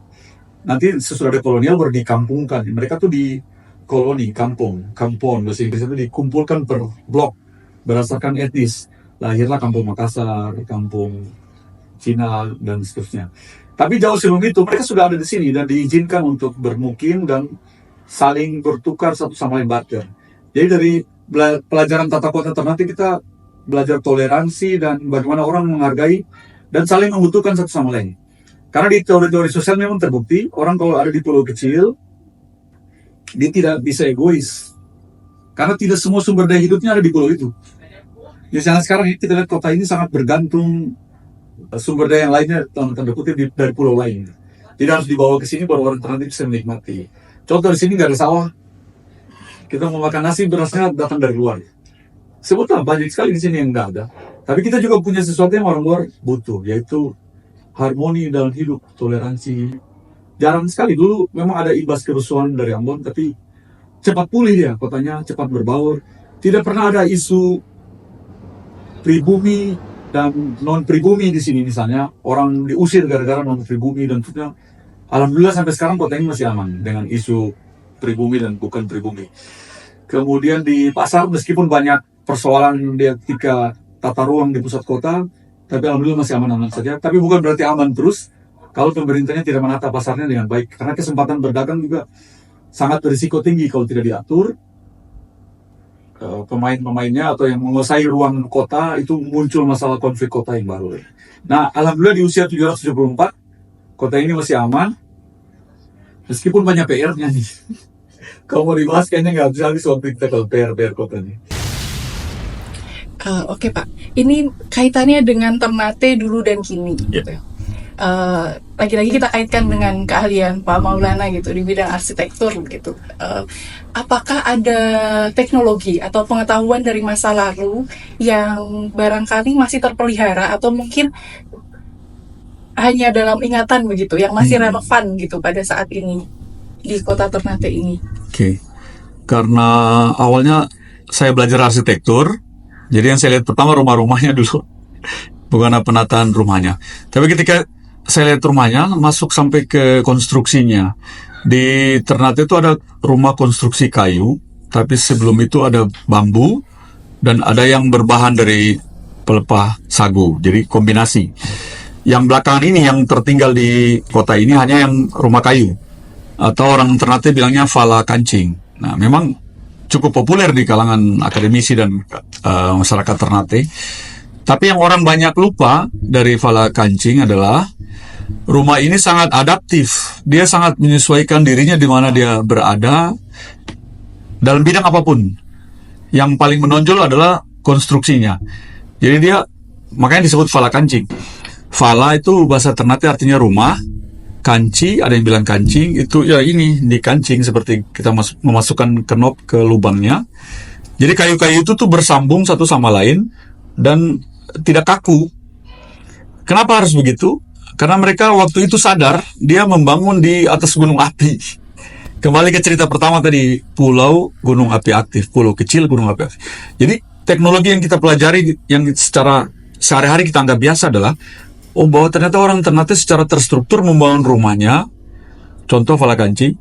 Nanti sesudah ada kolonial baru dikampungkan. Mereka tuh di koloni, kampung, bahasa Inggris itu dikumpulkan per blok berdasarkan etnis. Lahirlah kampung Makassar, kampung Cina dan seterusnya. Tapi jauh sebelum itu mereka sudah ada di sini dan diizinkan untuk bermukim dan saling bertukar satu sama lain, barter. Jadi dari pelajaran tata kota Ternate kita belajar toleransi dan bagaimana orang menghargai dan saling membutuhkan satu sama lain. Karena di teori-teori sosial memang terbukti orang kalau ada di pulau kecil dia tidak bisa egois. Karena tidak semua sumber daya hidupnya ada di pulau itu. Misalnya sekarang kita lihat kota ini sangat bergantung sumber daya yang lainnya tanda kutip dari pulau lain. Jadi harus dibawa ke sini baru orang Ternate bisa menikmati. Contoh di sini nggak ada sawah. Kita mau makan nasi berasnya datang dari luar. Sebutlah banyak sekali di sini yang nggak ada. Tapi kita juga punya sesuatu yang orang luar butuh, yaitu harmoni dalam hidup, toleransi. Jarang sekali dulu memang ada imbas kerusuhan dari Ambon, tapi cepat pulih dia, kotanya cepat berbaur. Tidak pernah ada isu pribumi dan non pribumi di sini misalnya orang diusir gara-gara non pribumi dan sebagainya. Alhamdulillah sampai sekarang kota ini masih aman dengan isu pribumi dan bukan pribumi. Kemudian di pasar meskipun banyak persoalan di ketika tata ruang di pusat kota, tapi alhamdulillah masih aman-aman saja. Tapi bukan berarti aman terus kalau pemerintahnya tidak menata pasarnya dengan baik. Karena kesempatan berdagang juga sangat berisiko tinggi kalau tidak diatur. Pemain-pemainnya atau yang menguasai ruang kota itu muncul masalah konflik kota yang baru. Nah, alhamdulillah di usia 774 kota ini masih aman, meskipun banyak PR-nya nih. Kalau mau dibahas kayaknya nggak bisa habis waktu kita kalau PR kota ini. Oke Pak, ini kaitannya dengan Ternate dulu dan kini. Yeah. lagi-lagi kita kaitkan dengan keahlian Pak Maulana gitu di bidang arsitektur gitu. Apakah ada teknologi atau pengetahuan dari masa lalu yang barangkali masih terpelihara atau mungkin hanya dalam ingatan begitu, yang masih relevan gitu pada saat ini di kota Ternate ini? Oke. Karena awalnya saya belajar arsitektur, jadi yang saya lihat pertama rumah-rumahnya dulu, bukan penataan rumahnya. Tapi ketika saya lihat rumahnya, masuk sampai ke konstruksinya. Di Ternate itu ada rumah konstruksi kayu, tapi sebelum itu ada bambu, dan ada yang berbahan dari pelepah sagu, jadi kombinasi. Yang belakangan ini yang tertinggal di kota ini hanya yang rumah kayu, atau orang Ternate bilangnya vala kancing. Nah, memang cukup populer di kalangan akademisi dan masyarakat Ternate. Tapi yang orang banyak lupa dari vala kancing adalah rumah ini sangat adaptif. Dia sangat menyesuaikan dirinya di mana dia berada dalam bidang apapun. Yang paling menonjol adalah konstruksinya. Jadi dia makanya disebut vala kancing. Vala itu bahasa Ternate artinya rumah. Kanci, ada yang bilang kancing, itu ya ini dikancing seperti kita memasukkan kenop ke lubangnya. Jadi kayu-kayu itu tuh bersambung satu sama lain dan tidak kaku. Kenapa harus begitu? Karena mereka waktu itu sadar dia membangun di atas gunung api. Kembali ke cerita pertama tadi, pulau gunung api aktif, pulau kecil gunung api aktif. Jadi teknologi yang kita pelajari yang secara sehari-hari kita anggap biasa adalah bahwa ternyata orang Ternate secara terstruktur membangun rumahnya, contoh vala kancing,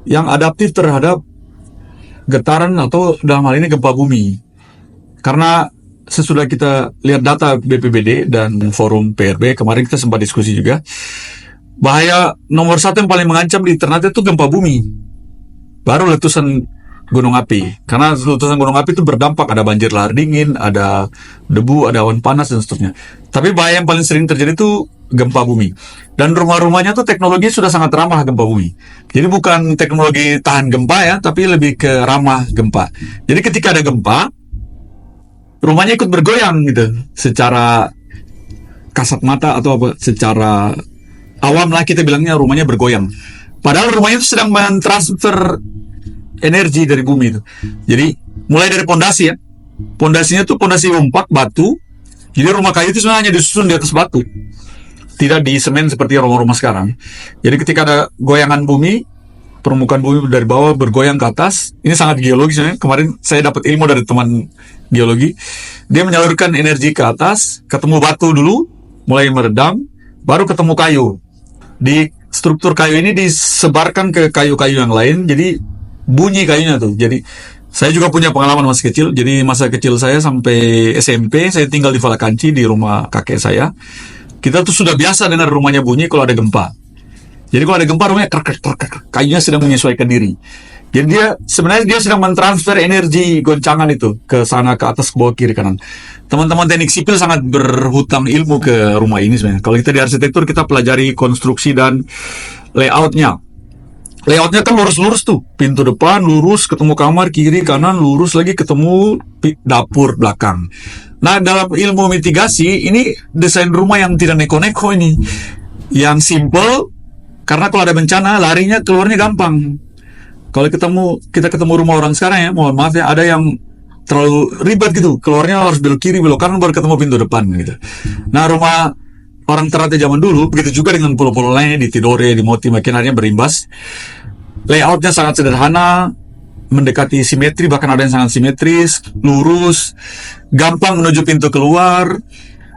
yang adaptif terhadap getaran atau dalam hal ini gempa bumi. Karena sesudah kita lihat data BPBD dan forum PRB, kemarin kita sempat diskusi juga, bahaya nomor satu yang paling mengancam di Ternate itu gempa bumi. Baru letusan gunung api. Karena letusan gunung api itu berdampak, ada banjir lahar dingin, ada debu, ada awan panas, dan seterusnya. Tapi bahaya yang paling sering terjadi itu gempa bumi. Dan rumah-rumahnya tuh teknologi sudah sangat ramah gempa bumi. Jadi bukan teknologi tahan gempa ya, tapi lebih ke ramah gempa. Jadi ketika ada gempa, rumahnya ikut bergoyang gitu. Secara kasat mata atau apa, secara awam lah kita bilangnya rumahnya bergoyang. Padahal rumahnya itu sedang mentransfer energi dari bumi itu. Jadi mulai dari pondasi ya. Pondasinya tuh pondasi umpak batu. Jadi rumah kayu itu sebenarnya hanya disusun di atas batu. Tidak di semen seperti rumah-rumah sekarang. Jadi ketika ada goyangan bumi, permukaan bumi dari bawah bergoyang ke atas. Ini sangat geologis ya. Kemarin saya dapat ilmu dari teman geologi. Dia menyalurkan energi ke atas, ketemu batu dulu, mulai meredam, baru ketemu kayu. Di struktur kayu ini disebarkan ke kayu-kayu yang lain. Jadi bunyi kayunya tuh. Jadi saya juga punya pengalaman masih kecil. Jadi masa kecil saya sampai SMP saya tinggal di Valakanci di rumah kakek saya. Kita tuh sudah biasa dengar rumahnya bunyi kalau ada gempa. Jadi kalau ada gempa rumahnya krek, kayunya sedang menyesuaikan diri. Jadi dia sebenarnya sedang mentransfer energi goncangan itu ke sana, ke atas, ke bawah, kiri, kanan. Teman-teman teknik sipil sangat berhutang ilmu ke rumah ini sebenarnya. Kalau kita di arsitektur kita pelajari konstruksi dan layoutnya. Layoutnya kan lurus-lurus tuh, pintu depan lurus, ketemu kamar kiri kanan, lurus lagi ketemu dapur belakang. Nah dalam ilmu mitigasi ini desain rumah yang tidak neko-neko ini, yang simple, karena kalau ada bencana larinya keluarnya gampang. Kalau kita ketemu rumah orang sekarang ya, mohon maaf ya, ada yang terlalu ribet gitu, keluarnya harus belok kiri belok kanan baru ketemu pintu depan gitu. Nah rumah orang Ternate zaman dulu, begitu juga dengan pulau-pulau lainnya di Tidore, di Moti, makin harinya berimbas. Layoutnya sangat sederhana, mendekati simetri, bahkan ada yang sangat simetris, lurus, gampang menuju pintu keluar,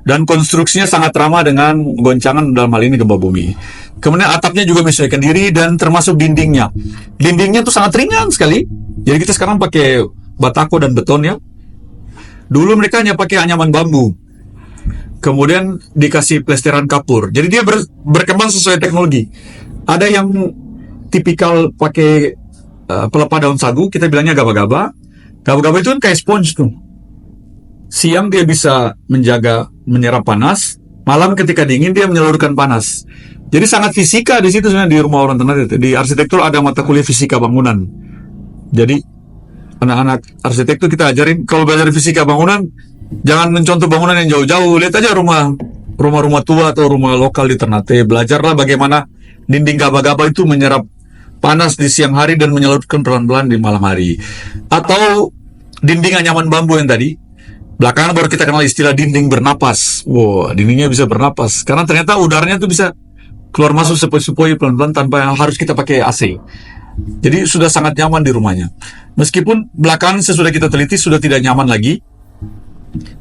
dan konstruksinya sangat ramah dengan goncangan dalam hal ini gempa bumi. Kemudian atapnya juga menyesuaikan diri dan termasuk dindingnya. Dindingnya tuh sangat ringan sekali. Jadi kita sekarang pakai batako dan beton ya. Dulu mereka hanya pakai anyaman bambu. Kemudian dikasih plesteran kapur. Jadi dia berkembang sesuai teknologi. Ada yang tipikal pakai pelepah daun sagu, kita bilangnya gaba-gaba. Gaba-gaba itu kan kayak sponge tuh. Siang dia bisa menyerap panas, malam ketika dingin dia menyalurkan panas. Jadi sangat fisika di situ sebenarnya di rumah orang Ternate. Di arsitektur ada mata kuliah fisika bangunan. Jadi anak-anak arsitektur kita ajarin kalau belajar fisika bangunan, jangan mencontoh bangunan yang jauh-jauh. Lihat aja rumah rumah-rumah tua atau rumah lokal di Ternate. Belajarlah bagaimana dinding gaba-gaba itu menyerap panas di siang hari dan menyalurkan pelan-pelan di malam hari. Atau dinding anyaman bambu yang tadi. Belakangan baru kita kenal istilah dinding bernapas. Wow, dindingnya bisa bernapas. Karena ternyata udaranya tuh bisa keluar masuk sepoi-sepoi pelan-pelan tanpa harus kita pakai AC. Jadi sudah sangat nyaman di rumahnya. Meskipun belakangan sesudah kita teliti sudah tidak nyaman lagi.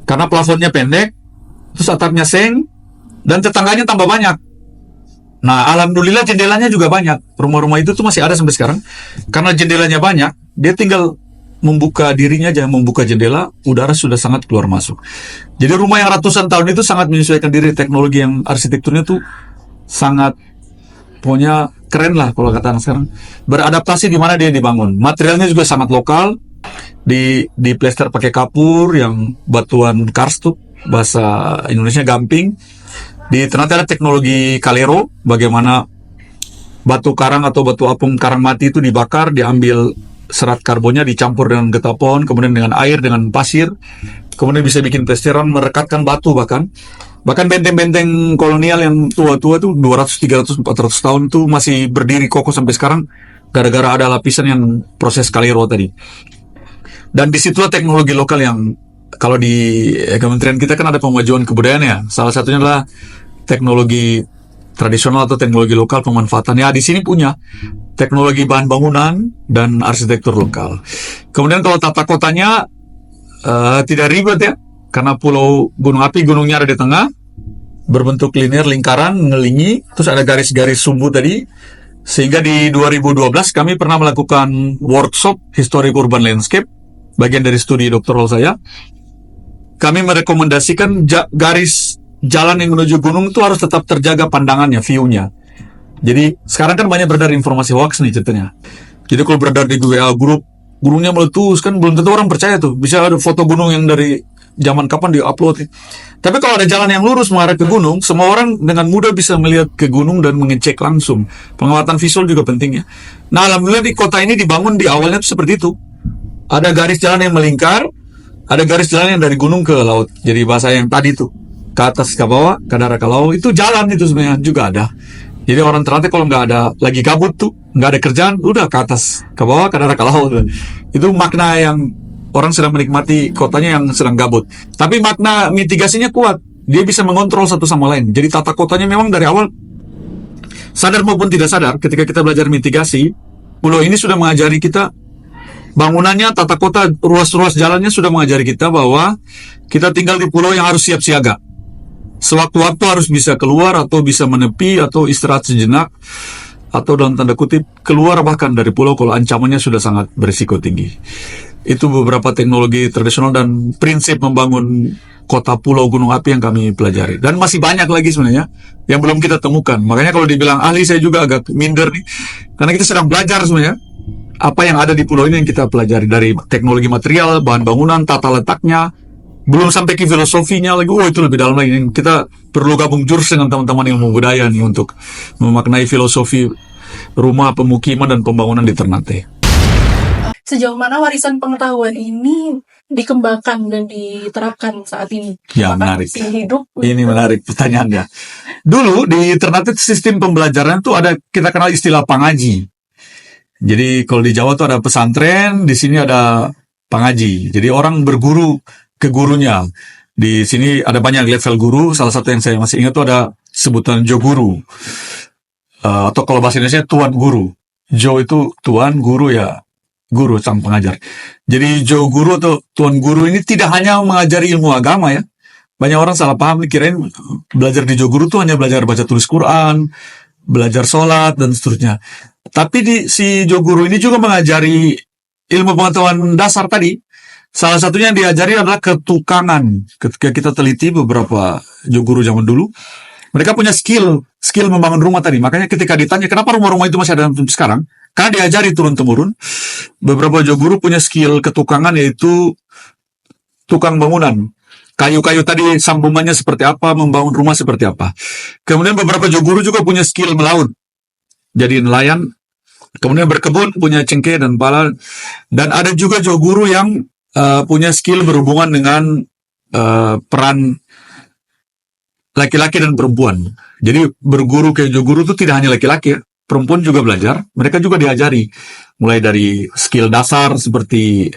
Karena plafonnya pendek, terus atapnya seng, dan tetangganya tambah banyak. Nah, alhamdulillah jendelanya juga banyak. Rumah-rumah itu tuh masih ada sampai sekarang. Karena jendelanya banyak, dia tinggal membuka dirinya aja, membuka jendela, udara sudah sangat keluar masuk. Jadi rumah yang ratusan tahun itu sangat menyesuaikan diri. Teknologi yang arsitekturnya tuh sangat, pokoknya keren lah kalau kata anak sekarang. Beradaptasi di mana dia dibangun. Materialnya juga sangat lokal. Di plester pakai kapur yang batuan karst, bahasa Indonesia gamping. Di Ternate ada teknologi kalero, bagaimana batu karang atau batu apung karang mati itu dibakar, diambil serat karbonnya, dicampur dengan getah pohon, kemudian dengan air, dengan pasir, kemudian bisa bikin plesteran, merekatkan batu bahkan benteng-benteng kolonial yang tua-tua tuh 200, 300, 400 tahun tuh masih berdiri kokoh sampai sekarang gara-gara ada lapisan yang proses kalero tadi. Dan disitulah teknologi lokal yang kalau di kementerian kita kan ada pemajuan kebudayaan ya. Salah satunya adalah teknologi tradisional atau teknologi lokal pemanfaatan. Ya, di sini punya teknologi bahan bangunan dan arsitektur lokal. Kemudian kalau tata kotanya tidak ribet ya, karena pulau gunung api, gunungnya ada di tengah, berbentuk linear, lingkaran, mengelilingi, terus ada garis-garis sumbu tadi. Sehingga di 2012 kami pernah melakukan workshop Historic Urban Landscape, bagian dari studi doktoral saya. Kami merekomendasikan garis jalan yang menuju gunung itu harus tetap terjaga pandangannya, view-nya. Jadi sekarang kan banyak beredar informasi hoax nih ceritanya. Jadi kalau beredar di WA grup, gunungnya meletus, kan belum tentu orang percaya tuh. Bisa ada foto gunung yang dari zaman kapan di-upload. Tapi kalau ada jalan yang lurus mengarah ke gunung, semua orang dengan mudah bisa melihat ke gunung dan mengecek langsung. Pengamatan visual juga penting ya. Nah, alhamdulillah di kota ini dibangun di awalnya tuh seperti itu. Ada garis jalan yang melingkar, ada garis jalan yang dari gunung ke laut. Jadi bahasa yang tadi tuh, ke atas ke bawah, ke darat ke laut, itu jalan itu sebenarnya juga ada. Jadi orang Ternate kalau nggak ada lagi gabut tuh, nggak ada kerjaan, udah ke atas ke bawah, ke darat ke laut. Itu makna yang orang sedang menikmati kotanya yang sedang gabut. Tapi makna mitigasinya kuat. Dia bisa mengontrol satu sama lain. Jadi tata kotanya memang dari awal, sadar maupun tidak sadar, ketika kita belajar mitigasi, pulau ini sudah mengajari kita bangunannya, tata kota, ruas-ruas jalannya sudah mengajari kita bahwa kita tinggal di pulau yang harus siap siaga. Sewaktu-waktu harus bisa keluar atau bisa menepi atau istirahat sejenak, atau dalam tanda kutip keluar bahkan dari pulau kalau ancamannya sudah sangat berisiko tinggi. Itu beberapa teknologi tradisional dan prinsip membangun kota pulau gunung api yang kami pelajari. Dan masih banyak lagi sebenarnya yang belum kita temukan. Makanya kalau dibilang ahli, saya juga agak minder nih, karena kita sedang belajar sebenarnya apa yang ada di pulau ini yang kita pelajari, dari teknologi material, bahan bangunan, tata letaknya, belum sampai ke filosofinya lagi. Itu lebih dalam lagi. Kita perlu gabung jurus dengan teman-teman ilmu budaya nih untuk memaknai filosofi rumah, pemukiman, dan pembangunan di Ternate. Sejauh mana warisan pengetahuan ini dikembangkan dan diterapkan saat ini? Ya, menarik. Hidup. Ini menarik pertanyaannya. Dulu di Ternate sistem pembelajaran tuh ada, kita kenal istilah pangaji. Jadi kalau di Jawa tuh ada pesantren, di sini ada pangaji. Jadi orang berguru ke gurunya. Di sini ada banyak level guru. Salah satu yang saya masih ingat tuh ada sebutan Jo Guru. Atau kalau bahasa Indonesia Tuan Guru. Jo itu Tuan, Guru ya guru, sang pengajar. Jadi Jo Guru atau Tuan Guru ini tidak hanya mengajari ilmu agama ya. Banyak orang salah paham, kirain belajar di Jo Guru tuh hanya belajar baca tulis Quran, belajar sholat, dan seterusnya. Tapi si Jo Guru ini juga mengajari ilmu pengetahuan dasar tadi. Salah satunya yang diajari adalah ketukangan. Ketika kita teliti beberapa Jo Guru zaman dulu, mereka punya skill membangun rumah tadi. Makanya ketika ditanya kenapa rumah-rumah itu masih ada sampai sekarang, karena diajari turun-temurun. Beberapa Jo Guru punya skill ketukangan, yaitu tukang bangunan. Kayu-kayu tadi sambungannya seperti apa, membangun rumah seperti apa. Kemudian beberapa Jo Guru juga punya skill melaut. Jadi nelayan, kemudian berkebun, punya cengkeh dan pala. Dan ada juga Jo Guru yang punya skill berhubungan dengan peran laki-laki dan perempuan. Jadi berguru ke guru itu tidak hanya laki-laki, perempuan juga belajar. Mereka juga diajari mulai dari skill dasar seperti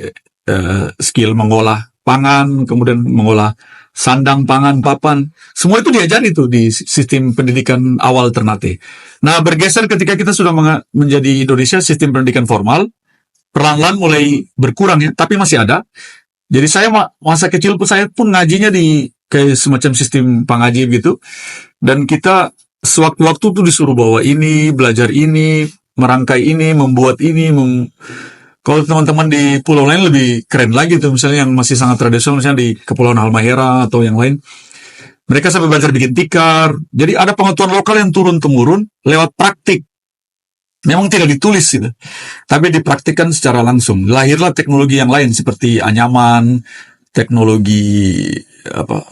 skill mengolah pangan, kemudian mengolah sandang pangan, papan. Semua itu diajari tuh di sistem pendidikan awal Ternate. Nah, bergeser ketika kita sudah menjadi Indonesia sistem pendidikan formal, perlahan-lahan mulai berkurang ya, tapi masih ada. Jadi saya masa kecil pun saya pun ngajinya di kayak semacam sistem pangaji gitu. Dan kita sewaktu-waktu tuh disuruh bawa ini, belajar ini, merangkai ini, membuat ini. Kalau teman-teman di pulau lain lebih keren lagi tuh, misalnya yang masih sangat tradisional, misalnya di Kepulauan Halmahera atau yang lain. Mereka sampai belajar bikin tikar. Jadi ada pengetahuan lokal yang turun-temurun lewat praktik. Memang tidak ditulis gitu, tapi dipraktikkan secara langsung. Lahirlah teknologi yang lain seperti anyaman, teknologi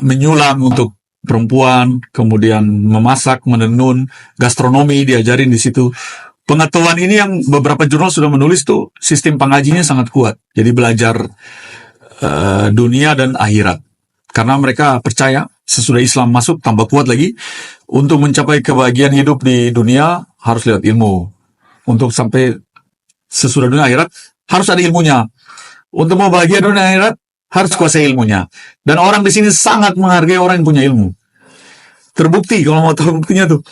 menyulam untuk perempuan, kemudian memasak, menenun, gastronomi diajarin di situ. Pengetahuan ini yang beberapa jurnal sudah menulis tuh sistem pengajinya sangat kuat. Jadi belajar dunia dan akhirat. Karena mereka percaya sesudah Islam masuk tambah kuat lagi, untuk mencapai kebahagiaan hidup di dunia harus lewat ilmu. Untuk sampai sesudah dunia akhirat harus ada ilmunya. Untuk mau bahagia dunia akhirat harus kuasai ilmunya. Dan orang di sini sangat menghargai orang yang punya ilmu. Terbukti kalau mau tahu buktinya tuh.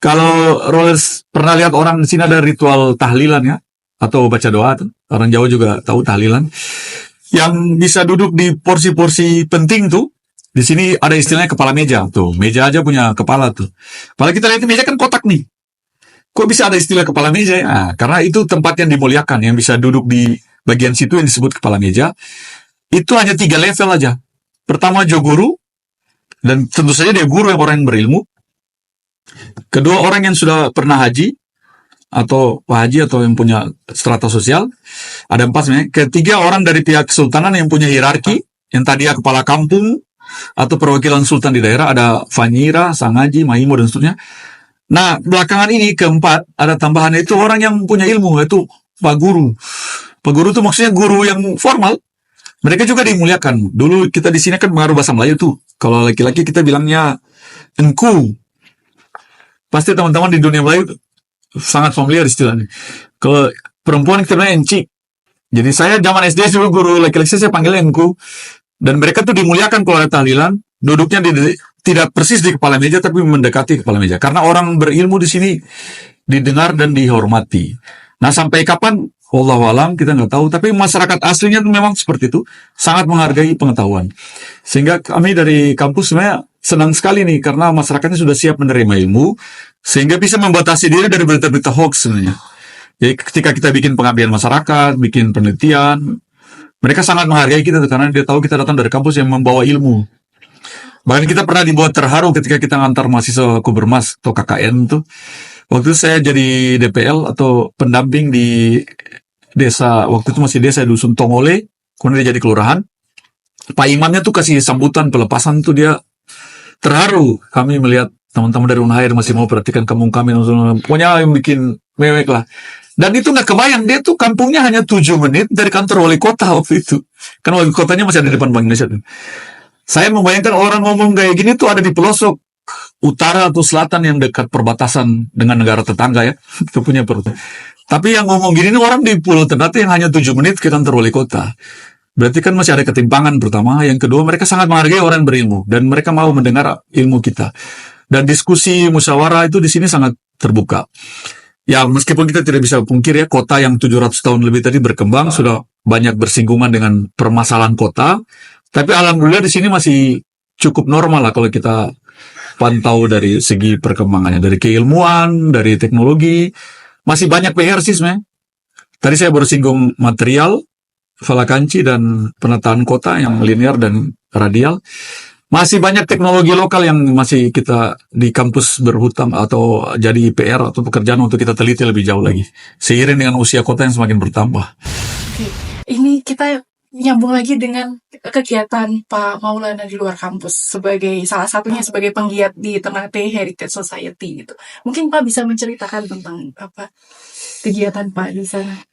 Kalau Rollers pernah lihat orang di sini ada ritual tahlilan ya, atau baca doa tuh. Orang Jawa juga tahu tahlilan. Yang bisa duduk di porsi-porsi penting tuh. Di sini ada istilahnya kepala meja tuh. Meja aja punya kepala tuh. Kalau kita lihat meja kan kotak nih. Kok bisa ada istilah kepala meja ya? Nah, karena itu tempat yang dimuliakan, yang bisa duduk di bagian situ yang disebut kepala meja. Itu hanya 3 level aja. Pertama joguru, dan tentu saja dia guru yang orang yang berilmu. Kedua orang yang sudah pernah haji, atau Pak Haji atau yang punya strata sosial. Ada 4 sebenarnya. Ketiga orang dari pihak kesultanan yang punya hierarki, yang tadi ya kepala kampung, atau perwakilan sultan di daerah, ada Fanyira, Sangaji, Mahimo, dan seterusnya. Nah, belakangan ini keempat, ada tambahan itu orang yang punya ilmu, yaitu Pak Guru. Pak Guru itu maksudnya guru yang formal. Mereka juga dimuliakan. Dulu kita di sini kan mengaruh bahasa Melayu tuh. Kalau laki-laki kita bilangnya engku. Pasti teman-teman di dunia Melayu sangat familiar istilahnya. Kalau perempuan kita bilangnya enci. Jadi saya zaman SD dulu guru laki-laki saya panggilnya engku. Dan mereka tuh dimuliakan kalau ada tahlilan. Duduknya tidak persis di kepala meja, tapi mendekati kepala meja. Karena orang berilmu di sini didengar dan dihormati. Nah, sampai kapan? Wallahualam, kita nggak tahu. Tapi masyarakat aslinya memang seperti itu. Sangat menghargai pengetahuan. Sehingga kami dari kampus sebenarnya senang sekali nih. Karena masyarakatnya sudah siap menerima ilmu. Sehingga bisa membatasi diri dari berita-berita hoax sebenarnya. Jadi ketika kita bikin pengabdian masyarakat, bikin penelitian, mereka sangat menghargai kita karena dia tahu kita datang dari kampus yang membawa ilmu. Bahkan kita pernah dibuat terharu ketika kita ngantar mahasiswa Kubermas atau KKN tuh. Waktu itu saya jadi DPL atau pendamping di desa, waktu itu masih desa Dusun Tongole, kemudian dia jadi kelurahan. Pak Imamnya tuh kasih sambutan pelepasan tuh, dia terharu. Kami melihat teman-teman dari Unhair masih mau perhatikan kampung kami. Pokoknya yang bikin mewek lah. Dan itu nggak kebayang, dia tuh kampungnya hanya 7 menit dari kantor wali kota waktu itu. Kan wali kotanya masih ada di depan Bank Indonesia. Saya membayangkan orang ngomong kayak gini tuh ada di pelosok utara atau selatan yang dekat perbatasan dengan negara tetangga ya. Itu punya perut. Tapi yang ngomong gini nih orang di Pulau Ternate yang hanya 7 menit ke kantor wali kota. Berarti kan masih ada ketimpangan pertama. Yang kedua, mereka sangat menghargai orang yang berilmu. Dan mereka mau mendengar ilmu kita. Dan diskusi musyawarah itu di sini sangat terbuka. Ya, meskipun kita tidak bisa pungkir ya, kota yang 700 tahun lebih tadi berkembang, sudah banyak bersinggungan dengan permasalahan kota. Tapi alhamdulillah di sini masih cukup normal lah kalau kita pantau dari segi perkembangannya. Dari keilmuan, dari teknologi, masih banyak PR sih sebenarnya. Tadi saya baru singgung material, falakanci dan penataan kota yang linear dan radial. Masih banyak teknologi lokal yang masih kita di kampus berhutang atau jadi PR atau pekerjaan untuk kita teliti lebih jauh lagi. Seiring dengan usia kota yang semakin bertambah. Oke, ini kita nyambung lagi dengan kegiatan Pak Maulana di luar kampus sebagai salah satunya sebagai penggiat di Ternate Heritage Society gitu. Mungkin Pak bisa menceritakan tentang apa kegiatan Pak di sana.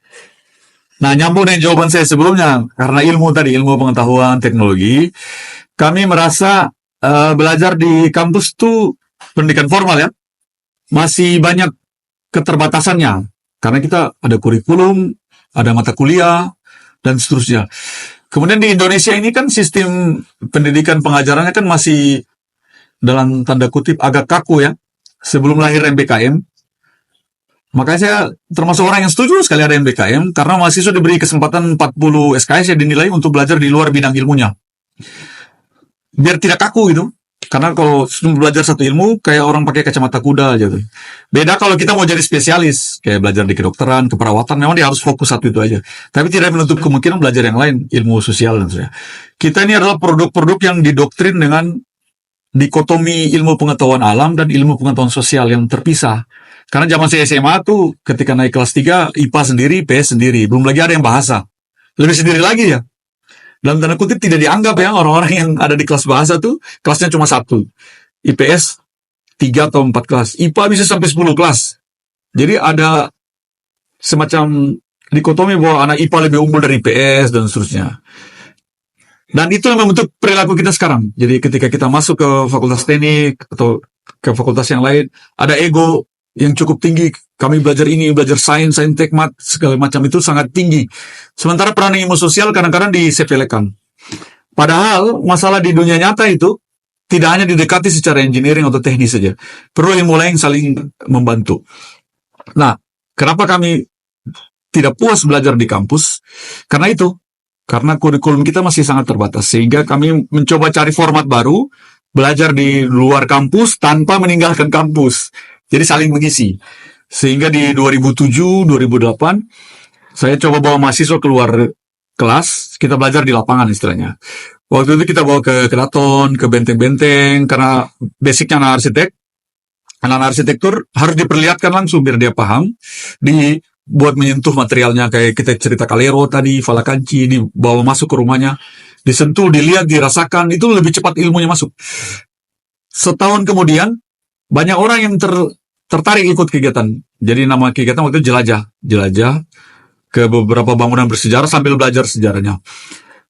Nah, nyambung dengan jawaban saya sebelumnya, karena ilmu tadi, ilmu pengetahuan, teknologi, kami merasa belajar di kampus tuh pendidikan formal ya, masih banyak keterbatasannya. Karena kita ada kurikulum, ada mata kuliah, dan seterusnya. Kemudian di Indonesia ini kan sistem pendidikan pengajarannya kan masih dalam tanda kutip agak kaku ya. Sebelum lahir MBKM, makanya saya termasuk orang yang setuju sekali ada MBKM, karena mahasiswa diberi kesempatan 40 SKS yang dinilai untuk belajar di luar bidang ilmunya. Biar tidak kaku gitu. Karena kalau belajar satu ilmu, kayak orang pakai kacamata kuda aja tuh. Beda kalau kita mau jadi spesialis, kayak belajar di kedokteran, keperawatan, memang dia harus fokus satu itu aja. Tapi tidak menutup kemungkinan belajar yang lain, ilmu sosial dan sebagainya. Kita ini adalah produk-produk yang didoktrin dengan dikotomi ilmu pengetahuan alam dan ilmu pengetahuan sosial yang terpisah. Karena zaman saya SMA tuh, ketika naik kelas 3, IPA sendiri, PS sendiri. Belum lagi ada yang bahasa. Lebih sendiri lagi ya. Dalam tanda kutip tidak dianggap ya, orang-orang yang ada di kelas bahasa tuh, kelasnya cuma 1. IPS 3 atau 4 kelas. IPA bisa sampai 10 kelas. Jadi ada semacam dikotomi bahwa anak IPA lebih unggul dari IPS dan seterusnya. Dan itu yang membentuk perilaku kita sekarang. Jadi ketika kita masuk ke fakultas teknik atau ke fakultas yang lain, ada ego yang cukup tinggi. Kami belajar ini, belajar sains, tekmat, segala macam itu sangat tinggi. Sementara peran ilmu sosial kadang-kadang disepelekan. Padahal masalah di dunia nyata itu tidak hanya didekati secara engineering atau teknis saja. Perlu ilmu lain saling membantu. Nah, kenapa kami tidak puas belajar di kampus? Karena kurikulum kita masih sangat terbatas, sehingga kami mencoba cari format baru, belajar di luar kampus tanpa meninggalkan kampus. Jadi saling mengisi. Sehingga di 2007, 2008, saya coba bawa mahasiswa keluar kelas, kita belajar di lapangan istilahnya. Waktu itu kita bawa ke keraton, ke benteng-benteng, karena basicnya anak arsitektur harus diperlihatkan langsung biar dia paham. Buat menyentuh materialnya, kayak kita cerita Kalero tadi, Falakanci, dibawa masuk ke rumahnya, disentuh, dilihat, dirasakan, itu lebih cepat ilmunya masuk. Setahun kemudian, banyak orang yang tertarik ikut kegiatan. Jadi nama kegiatan waktu itu jelajah ke beberapa bangunan bersejarah sambil belajar sejarahnya.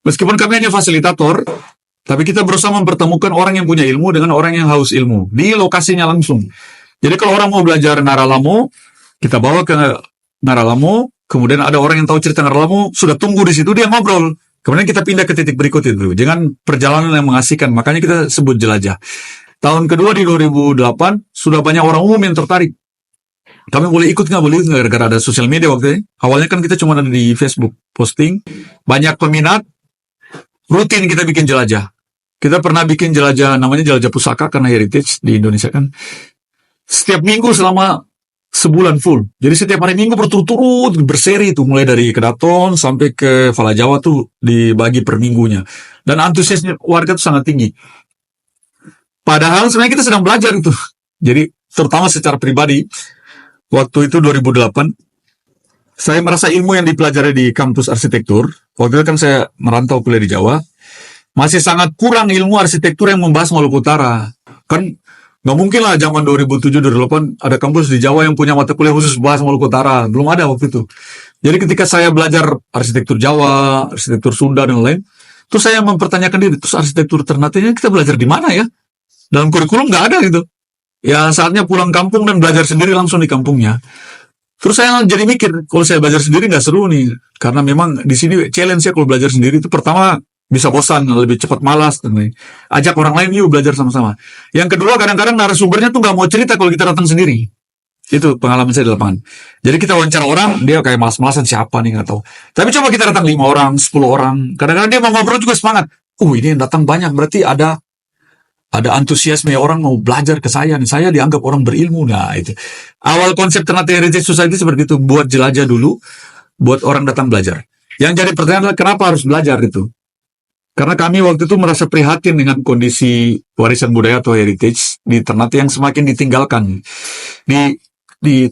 Meskipun kami hanya fasilitator, tapi kita berusaha mempertemukan orang yang punya ilmu dengan orang yang haus ilmu di lokasinya langsung. Jadi kalau orang mau belajar Naralamo, kita bawa ke Naralamo, kemudian ada orang yang tahu cerita Naralamo, sudah tunggu di situ, dia ngobrol. Kemudian kita pindah ke titik berikut itu, dengan perjalanan yang mengasihkan. Makanya kita sebut jelajah. Tahun kedua di 2008, sudah banyak orang umum yang tertarik. Kami boleh ikut nggak? Boleh nggak? Gara-gara ada sosial media waktu itu. Awalnya kan kita cuma ada di Facebook posting, banyak peminat, rutin kita bikin jelajah. Kita pernah bikin jelajah, namanya jelajah pusaka karena heritage di Indonesia kan. Setiap minggu selama sebulan full. Jadi setiap hari minggu berturut-turut berseri itu, mulai dari Keraton sampai ke Fala Jawa tuh dibagi per minggunya. Dan antusiasnya warga tuh sangat tinggi. Padahal sebenarnya kita sedang belajar itu. Jadi terutama secara pribadi, waktu itu 2008, saya merasa ilmu yang dipelajari di kampus arsitektur, waktu itu kan saya merantau kuliah di Jawa, masih sangat kurang ilmu arsitektur yang membahas Maluku Utara. Kan nggak mungkin lah zaman 2007-2008 ada kampus di Jawa yang punya mata kuliah khusus bahas Maluku Utara. Belum ada waktu itu. Jadi ketika saya belajar arsitektur Jawa, arsitektur Sunda dan lain, terus saya mempertanyakan diri, terus arsitektur Ternate-nya kita belajar di mana ya? Dalam kurikulum nggak ada gitu. Ya saatnya pulang kampung dan belajar sendiri langsung di kampungnya. Terus saya jadi mikir, kalau saya belajar sendiri nggak seru nih. Karena memang di sini challenge ya kalau belajar sendiri itu pertama bisa bosan, lebih cepat malas dan lain. Ajak orang lain yuk belajar sama-sama. Yang kedua kadang-kadang narasumbernya tuh nggak mau cerita kalau kita datang sendiri. Itu pengalaman saya di lapangan. Jadi kita wawancara orang, dia kayak malas-malasan siapa nih nggak tahu. Tapi coba kita datang 5 orang, 10 orang. Kadang-kadang dia mau ngobrol juga semangat. Ini yang datang banyak berarti ada antusiasme orang mau belajar ke saya nih. Saya dianggap orang berilmu. Nah itu. Awal konsep Ternate Heritage Society seperti itu. Buat jelajah dulu, buat orang datang belajar. Yang jadi pertanyaan adalah kenapa harus belajar itu? Karena kami waktu itu merasa prihatin dengan kondisi warisan budaya atau heritage di Ternate yang semakin ditinggalkan,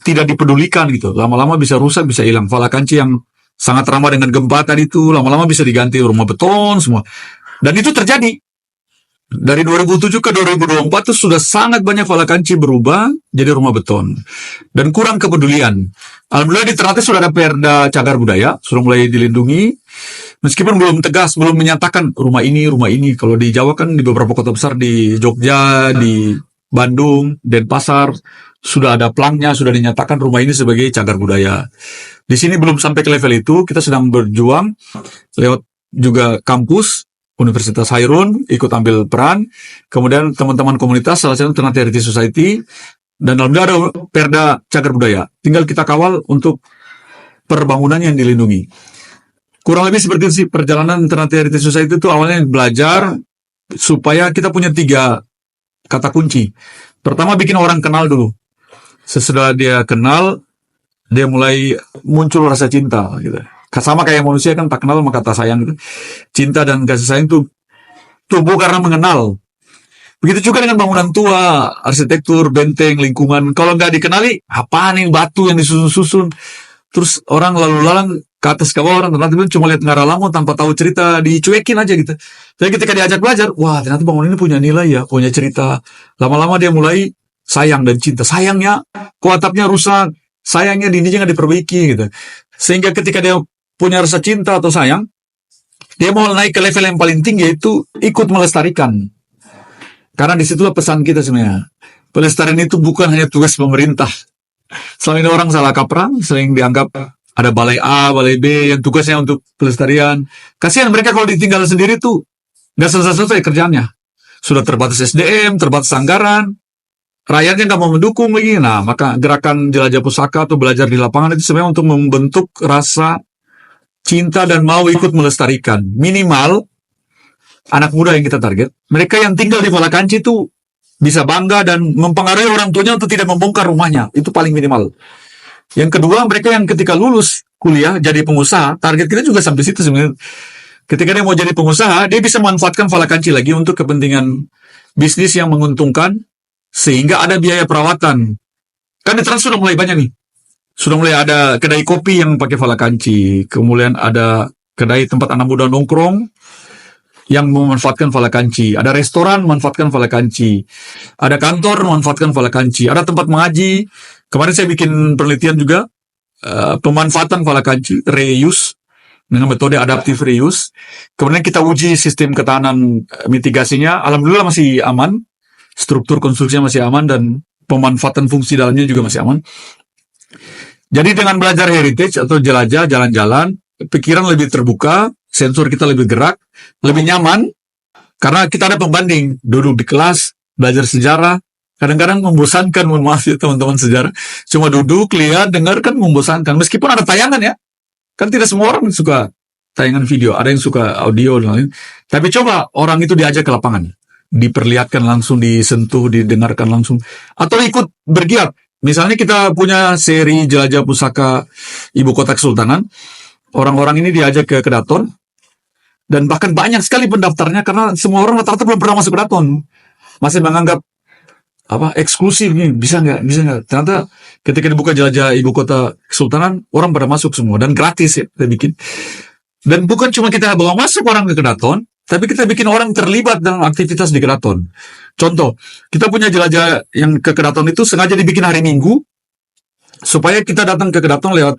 tidak dipedulikan gitu. Lama-lama bisa rusak, bisa hilang. Falakanci yang sangat ramah dengan gempa tadi itu lama-lama bisa diganti rumah beton semua. Dan itu terjadi. Dari 2007 ke 2024 itu sudah sangat banyak Falakanci berubah jadi rumah beton. Dan kurang kepedulian. Alhamdulillah di Ternate sudah ada Perda Cagar Budaya, sudah mulai dilindungi. Meskipun belum tegas, belum menyatakan rumah ini. Kalau di Jawa kan di beberapa kota besar, di Jogja, di Bandung, Denpasar, sudah ada plangnya, sudah dinyatakan rumah ini sebagai cagar budaya. Di sini belum sampai ke level itu, kita sedang berjuang lewat juga kampus, Universitas Hairun, ikut ambil peran, kemudian teman-teman komunitas, salah satu Ternate Heritage Society, dan alhamdulillah ada perda cagar budaya. Tinggal kita kawal untuk perbangunan yang dilindungi. Kurang lebih seperti itu sih perjalanan Ternate Heritage Society itu awalnya belajar supaya kita punya 3 kata kunci. Pertama, bikin orang kenal dulu. Sesudah dia kenal, dia mulai muncul rasa cinta gitu. Sama kayak manusia kan tak kenal maka tak sayang gitu. Cinta dan kasih sayang itu tumbuh karena mengenal. Begitu juga dengan bangunan tua, arsitektur, benteng, lingkungan. Kalau nggak dikenali, apaan nih batu yang disusun-susun. Terus orang lalu lalang ke atas ke bawah, orang ternyata cuma lihat ngarah lamun tanpa tahu cerita, dicuekin aja gitu. Jadi ketika diajak belajar, wah ternyata bangunan ini punya nilai ya, punya cerita. Lama-lama dia mulai sayang dan cinta. Sayangnya, kok atapnya rusak. Sayangnya dindingnya nggak diperbaiki gitu. Sehingga ketika dia punya rasa cinta atau sayang, dia mau naik ke level yang paling tinggi, yaitu ikut melestarikan. Karena disitulah pesan kita sebenarnya. Pelestarian itu bukan hanya tugas pemerintah. Selama ini orang salah kaprah, sering dianggap ada balai A, balai B yang tugasnya untuk pelestarian. Kasihan mereka kalau ditinggal sendiri tuh nggak selesai-selesai kerjaannya. Sudah terbatas SDM, terbatas anggaran, rakyatnya nggak mau mendukung lagi. Nah, maka gerakan jelajah pusaka atau belajar di lapangan itu sebenarnya untuk membentuk rasa cinta dan mau ikut melestarikan. Minimal anak muda yang kita target, mereka yang tinggal di Palakanci itu bisa bangga dan mempengaruhi orang tuanya untuk tidak membongkar rumahnya. Itu paling minimal. Yang kedua, mereka yang ketika lulus kuliah jadi pengusaha, target kita juga sampai situ sebenarnya. Ketika dia mau jadi pengusaha, dia bisa manfaatkan Palakanci lagi untuk kepentingan bisnis yang menguntungkan, sehingga ada biaya perawatan. Kan di Trans sudah mulai banyak nih. Sudah mulai ada kedai kopi yang pakai Palakanci, kemudian ada kedai tempat anak muda nongkrong yang memanfaatkan Palakanci, ada restoran memanfaatkan Palakanci, ada kantor memanfaatkan Palakanci, ada tempat mengaji. Kemarin saya bikin penelitian juga pemanfaatan Palakanci, reuse dengan metode adaptive reuse. Kemudian kita uji sistem ketahanan mitigasinya, alhamdulillah masih aman, struktur konstruksinya masih aman dan pemanfaatan fungsi dalamnya juga masih aman. Jadi dengan belajar heritage atau jelajah jalan-jalan, pikiran lebih terbuka, sensor kita lebih gerak, lebih nyaman, karena kita ada pembanding, duduk di kelas, belajar sejarah, kadang-kadang membosankan, mohon maaf ya teman-teman sejarah, cuma duduk, lihat, dengar kan membosankan, meskipun ada tayangan ya, kan tidak semua orang suka tayangan video, ada yang suka audio, dan lain. Tapi coba orang itu diajak ke lapangan, diperlihatkan langsung, disentuh, didengarkan langsung, atau ikut bergiat. Misalnya kita punya seri jelajah pusaka Ibu Kota Kesultanan, orang-orang ini diajak ke Kedaton, dan bahkan banyak sekali pendaftarnya karena semua orang rata-rata belum pernah masuk Kedaton, masih menganggap eksklusif nih, bisa nggak. Ternyata ketika dibuka jelajah Ibu Kota Kesultanan, orang pada masuk semua dan gratis ya kita bikin. Dan bukan cuma kita bawa masuk orang ke Kedaton, tapi kita bikin orang terlibat dalam aktivitas di Kedaton. Contoh, kita punya jelajah yang ke Kedaton itu sengaja dibikin hari Minggu supaya kita datang ke Kedaton lewat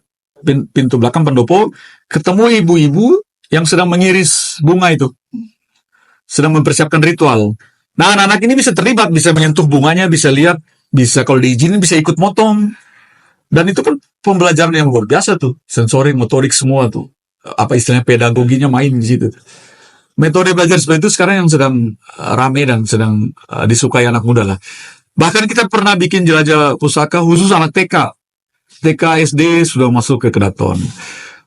pintu belakang pendopo, ketemu ibu-ibu yang sedang mengiris bunga itu, sedang mempersiapkan ritual. Nah, anak-anak ini bisa terlibat, bisa menyentuh bunganya, bisa lihat, bisa kalau diizinin bisa ikut motong. Dan itu kan pembelajaran yang luar biasa tuh, sensorik, motorik semua tuh. Apa istilahnya pedagoginya main di situ. Metode belajar seperti itu sekarang yang sedang rame dan sedang disukai anak muda lah. Bahkan kita pernah bikin jelajah pusaka khusus anak TK. TK SD sudah masuk ke Kedaton.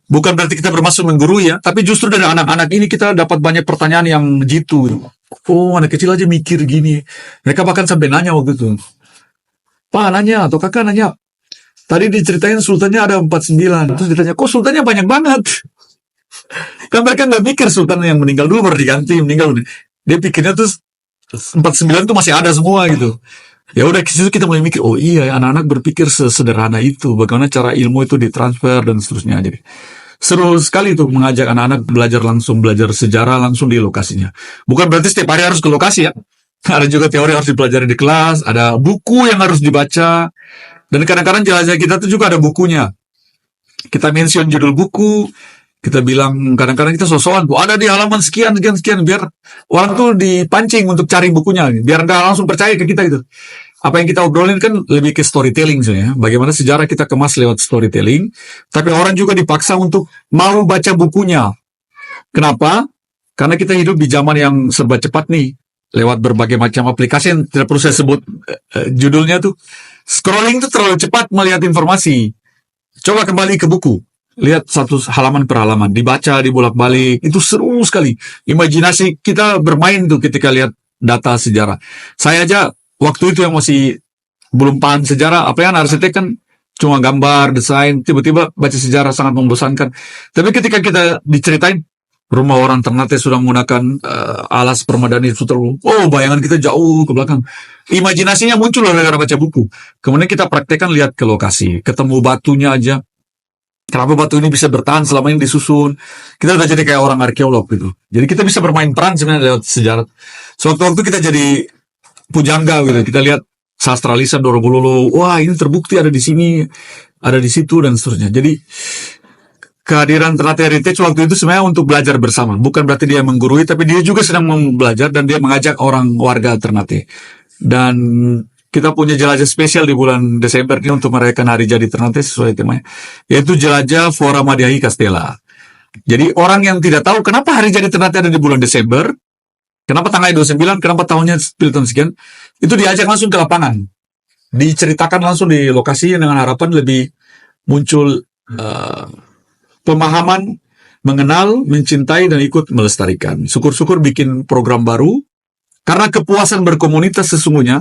Bukan berarti kita bermaksud menggurui ya, tapi justru dari anak-anak ini kita dapat banyak pertanyaan yang jitu. Oh, anak kecil aja mikir gini. Mereka bahkan sampai nanya waktu itu. Pak nanya atau kakak nanya, tadi diceritain sultannya ada 49. Terus ditanya, kok sultannya banyak banget? Kan mereka nggak pikir sultan yang meninggal dulu baru diganti, meninggal. Dia pikirnya tuh 49 tuh masih ada semua gitu. Ya udah kesitu kita mulai mikir, oh iya anak-anak berpikir sesederhana itu, bagaimana cara ilmu itu ditransfer dan seterusnya. Jadi seru sekali tuh mengajak anak-anak belajar langsung, belajar sejarah langsung di lokasinya. Bukan berarti setiap hari harus ke lokasi ya. Ada juga teori harus dipelajari di kelas, ada buku yang harus dibaca, dan kadang-kadang jelajah kita tuh juga ada bukunya. Kita mention judul buku, Kita bilang kadang-kadang kita sosokan, ada di halaman sekian, sekian, sekian, biar orang tuh dipancing untuk cari bukunya, biar nggak langsung percaya ke kita gitu. Apa yang kita obrolin kan lebih ke storytelling sebenarnya. Bagaimana sejarah kita kemas lewat storytelling, tapi orang juga dipaksa untuk mau baca bukunya. Kenapa? Karena kita hidup di zaman yang serba cepat nih, lewat berbagai macam aplikasi yang tidak perlu saya sebut judulnya tuh. Scrolling tuh terlalu cepat melihat informasi. Coba kembali ke buku. Lihat satu halaman per halaman, dibaca, dibolak-balik, itu seru sekali. Imajinasi kita bermain tuh ketika lihat data sejarah. Saya aja waktu itu yang masih belum paham sejarah, apa yang arsitek kan cuma gambar, desain, tiba-tiba baca sejarah sangat membosankan. Tapi ketika kita diceritain, rumah orang Ternate sudah menggunakan alas permadani terlalu, bayangan kita jauh ke belakang. Imajinasinya muncul gara-gara baca buku. Kemudian kita praktekkan lihat ke lokasi, ketemu batunya aja. Kenapa batu ini bisa bertahan selama ini disusun? Kita udah jadi kayak orang arkeolog gitu. Jadi kita bisa bermain peran sebenarnya lewat sejarah. Sewaktu-waktu kita jadi pujangga gitu. Kita lihat sastra lisan Dorobulolo. Wah, ini terbukti ada di sini, ada di situ dan seterusnya. Jadi kehadiran Ternate Heritage waktu itu sebenarnya untuk belajar bersama. Bukan berarti dia menggurui, tapi dia juga sedang belajar dan dia mengajak orang warga Ternate. Dan kita punya jelajah spesial di bulan Desember ini untuk merayakan hari jadi Ternate sesuai temanya, yaitu jelajah Fora Madiahi Castella. Jadi orang yang tidak tahu kenapa hari jadi Ternate ada di bulan Desember, kenapa tanggal 29, kenapa tahunnya tahun sekian, itu diajak langsung ke lapangan, diceritakan langsung di lokasi dengan harapan lebih muncul pemahaman, mengenal, mencintai, dan ikut melestarikan. Syukur-syukur bikin program baru, karena kepuasan berkomunitas sesungguhnya.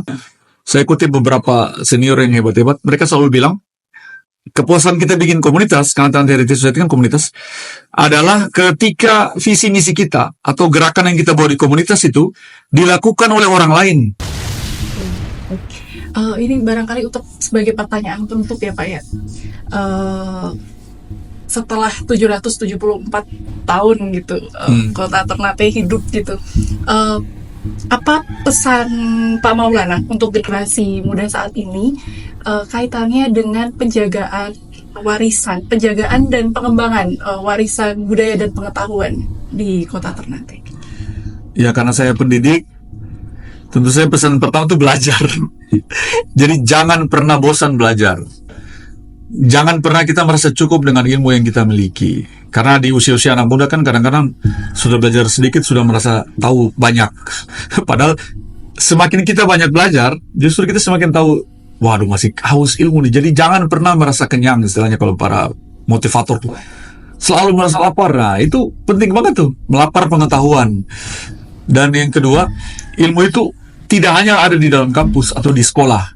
Saya kutip beberapa senior yang hebat-hebat, mereka selalu bilang, kepuasan kita bikin komunitas, karena Ternate Heritage Society kan komunitas, adalah ketika visi misi kita, atau gerakan yang kita bawa di komunitas itu, dilakukan oleh orang lain. Ini barangkali untuk sebagai pertanyaan penutup ya Pak ya. Setelah 774 tahun gitu, kota Ternate hidup gitu, apa pesan Pak Maulana untuk generasi muda saat ini kaitannya dengan penjagaan warisan, penjagaan dan pengembangan warisan budaya dan pengetahuan di kota Ternate? Ya, karena saya pendidik, tentu saya pesan pertama itu belajar. Jadi jangan pernah bosan belajar. Jangan pernah kita merasa cukup dengan ilmu yang kita miliki. Karena di usia-usia anak muda kan kadang-kadang sudah belajar sedikit, sudah merasa tahu banyak. Padahal semakin kita banyak belajar, justru kita semakin tahu, waduh masih haus ilmu nih. Jadi jangan pernah merasa kenyang, istilahnya kalau para motivator tuh. Selalu merasa lapar. Nah, itu penting banget tuh, melapar pengetahuan. Dan yang kedua, ilmu itu tidak hanya ada di dalam kampus atau di sekolah.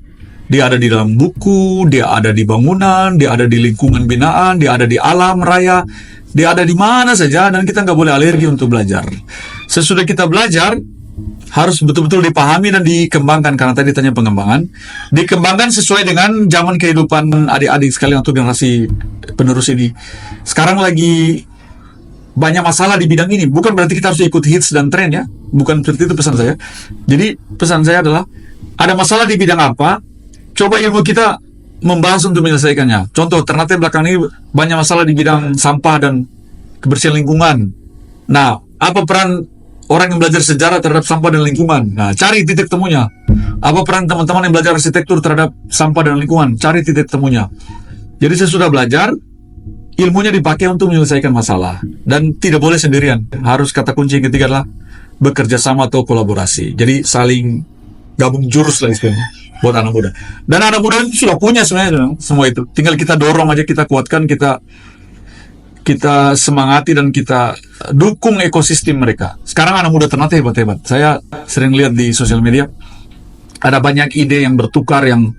Dia ada di dalam buku, dia ada di bangunan, dia ada di lingkungan binaan, dia ada di alam raya, dia ada di mana saja, dan kita nggak boleh alergi untuk belajar. Sesudah kita belajar, harus betul-betul dipahami dan dikembangkan, karena tadi tanya pengembangan. Dikembangkan sesuai dengan zaman kehidupan adik-adik sekalian untuk generasi penerus ini. Sekarang lagi banyak masalah di bidang ini. Bukan berarti kita harus ikut hits dan tren ya. Bukan seperti itu pesan saya. Jadi pesan saya adalah, ada masalah di bidang apa, coba ilmu kita membahas untuk menyelesaikannya. Contoh, Ternate belakang ini banyak masalah di bidang sampah dan kebersihan lingkungan. Nah, apa peran orang yang belajar sejarah terhadap sampah dan lingkungan? Nah, cari titik temunya. Apa peran teman-teman yang belajar arsitektur terhadap sampah dan lingkungan? Cari titik temunya. Jadi sesudah belajar, ilmunya dipakai untuk menyelesaikan masalah. Dan tidak boleh sendirian. Harus kata kunci yang ketiga adalah bekerja sama atau kolaborasi. Jadi saling gabung jurus lah istilahnya buat anak muda. Dan anak muda itu sudah punya sebenarnya semua itu. Tinggal kita dorong aja, kita kuatkan, kita semangati dan kita dukung ekosistem mereka. Sekarang anak muda Ternate hebat-hebat. Saya sering lihat di sosial media, ada banyak ide yang bertukar, yang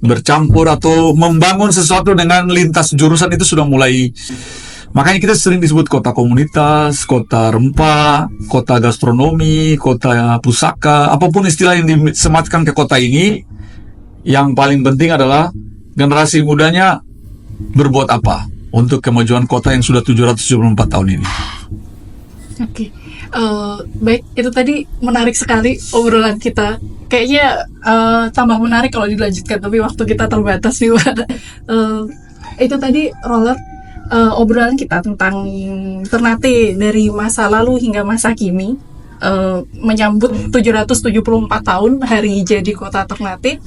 bercampur atau membangun sesuatu dengan lintas jurusan, itu sudah mulai. Makanya kita sering disebut kota komunitas, kota rempah, kota gastronomi, kota pusaka, apapun istilah yang disematkan ke kota ini. Yang paling penting adalah generasi mudanya berbuat apa untuk kemajuan kota yang sudah 774 tahun ini. Oke. Baik, itu tadi menarik sekali obrolan kita. Kayaknya tambah menarik kalau dilanjutkan, tapi waktu kita terbatas nih Pak. Itu tadi Roller, obrolan kita tentang Ternate dari masa lalu hingga masa kini, menyambut 774 tahun hari jadi kota Ternate.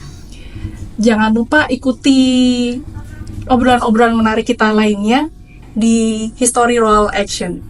Jangan lupa ikuti obrolan-obrolan menarik kita lainnya di History Roll Action.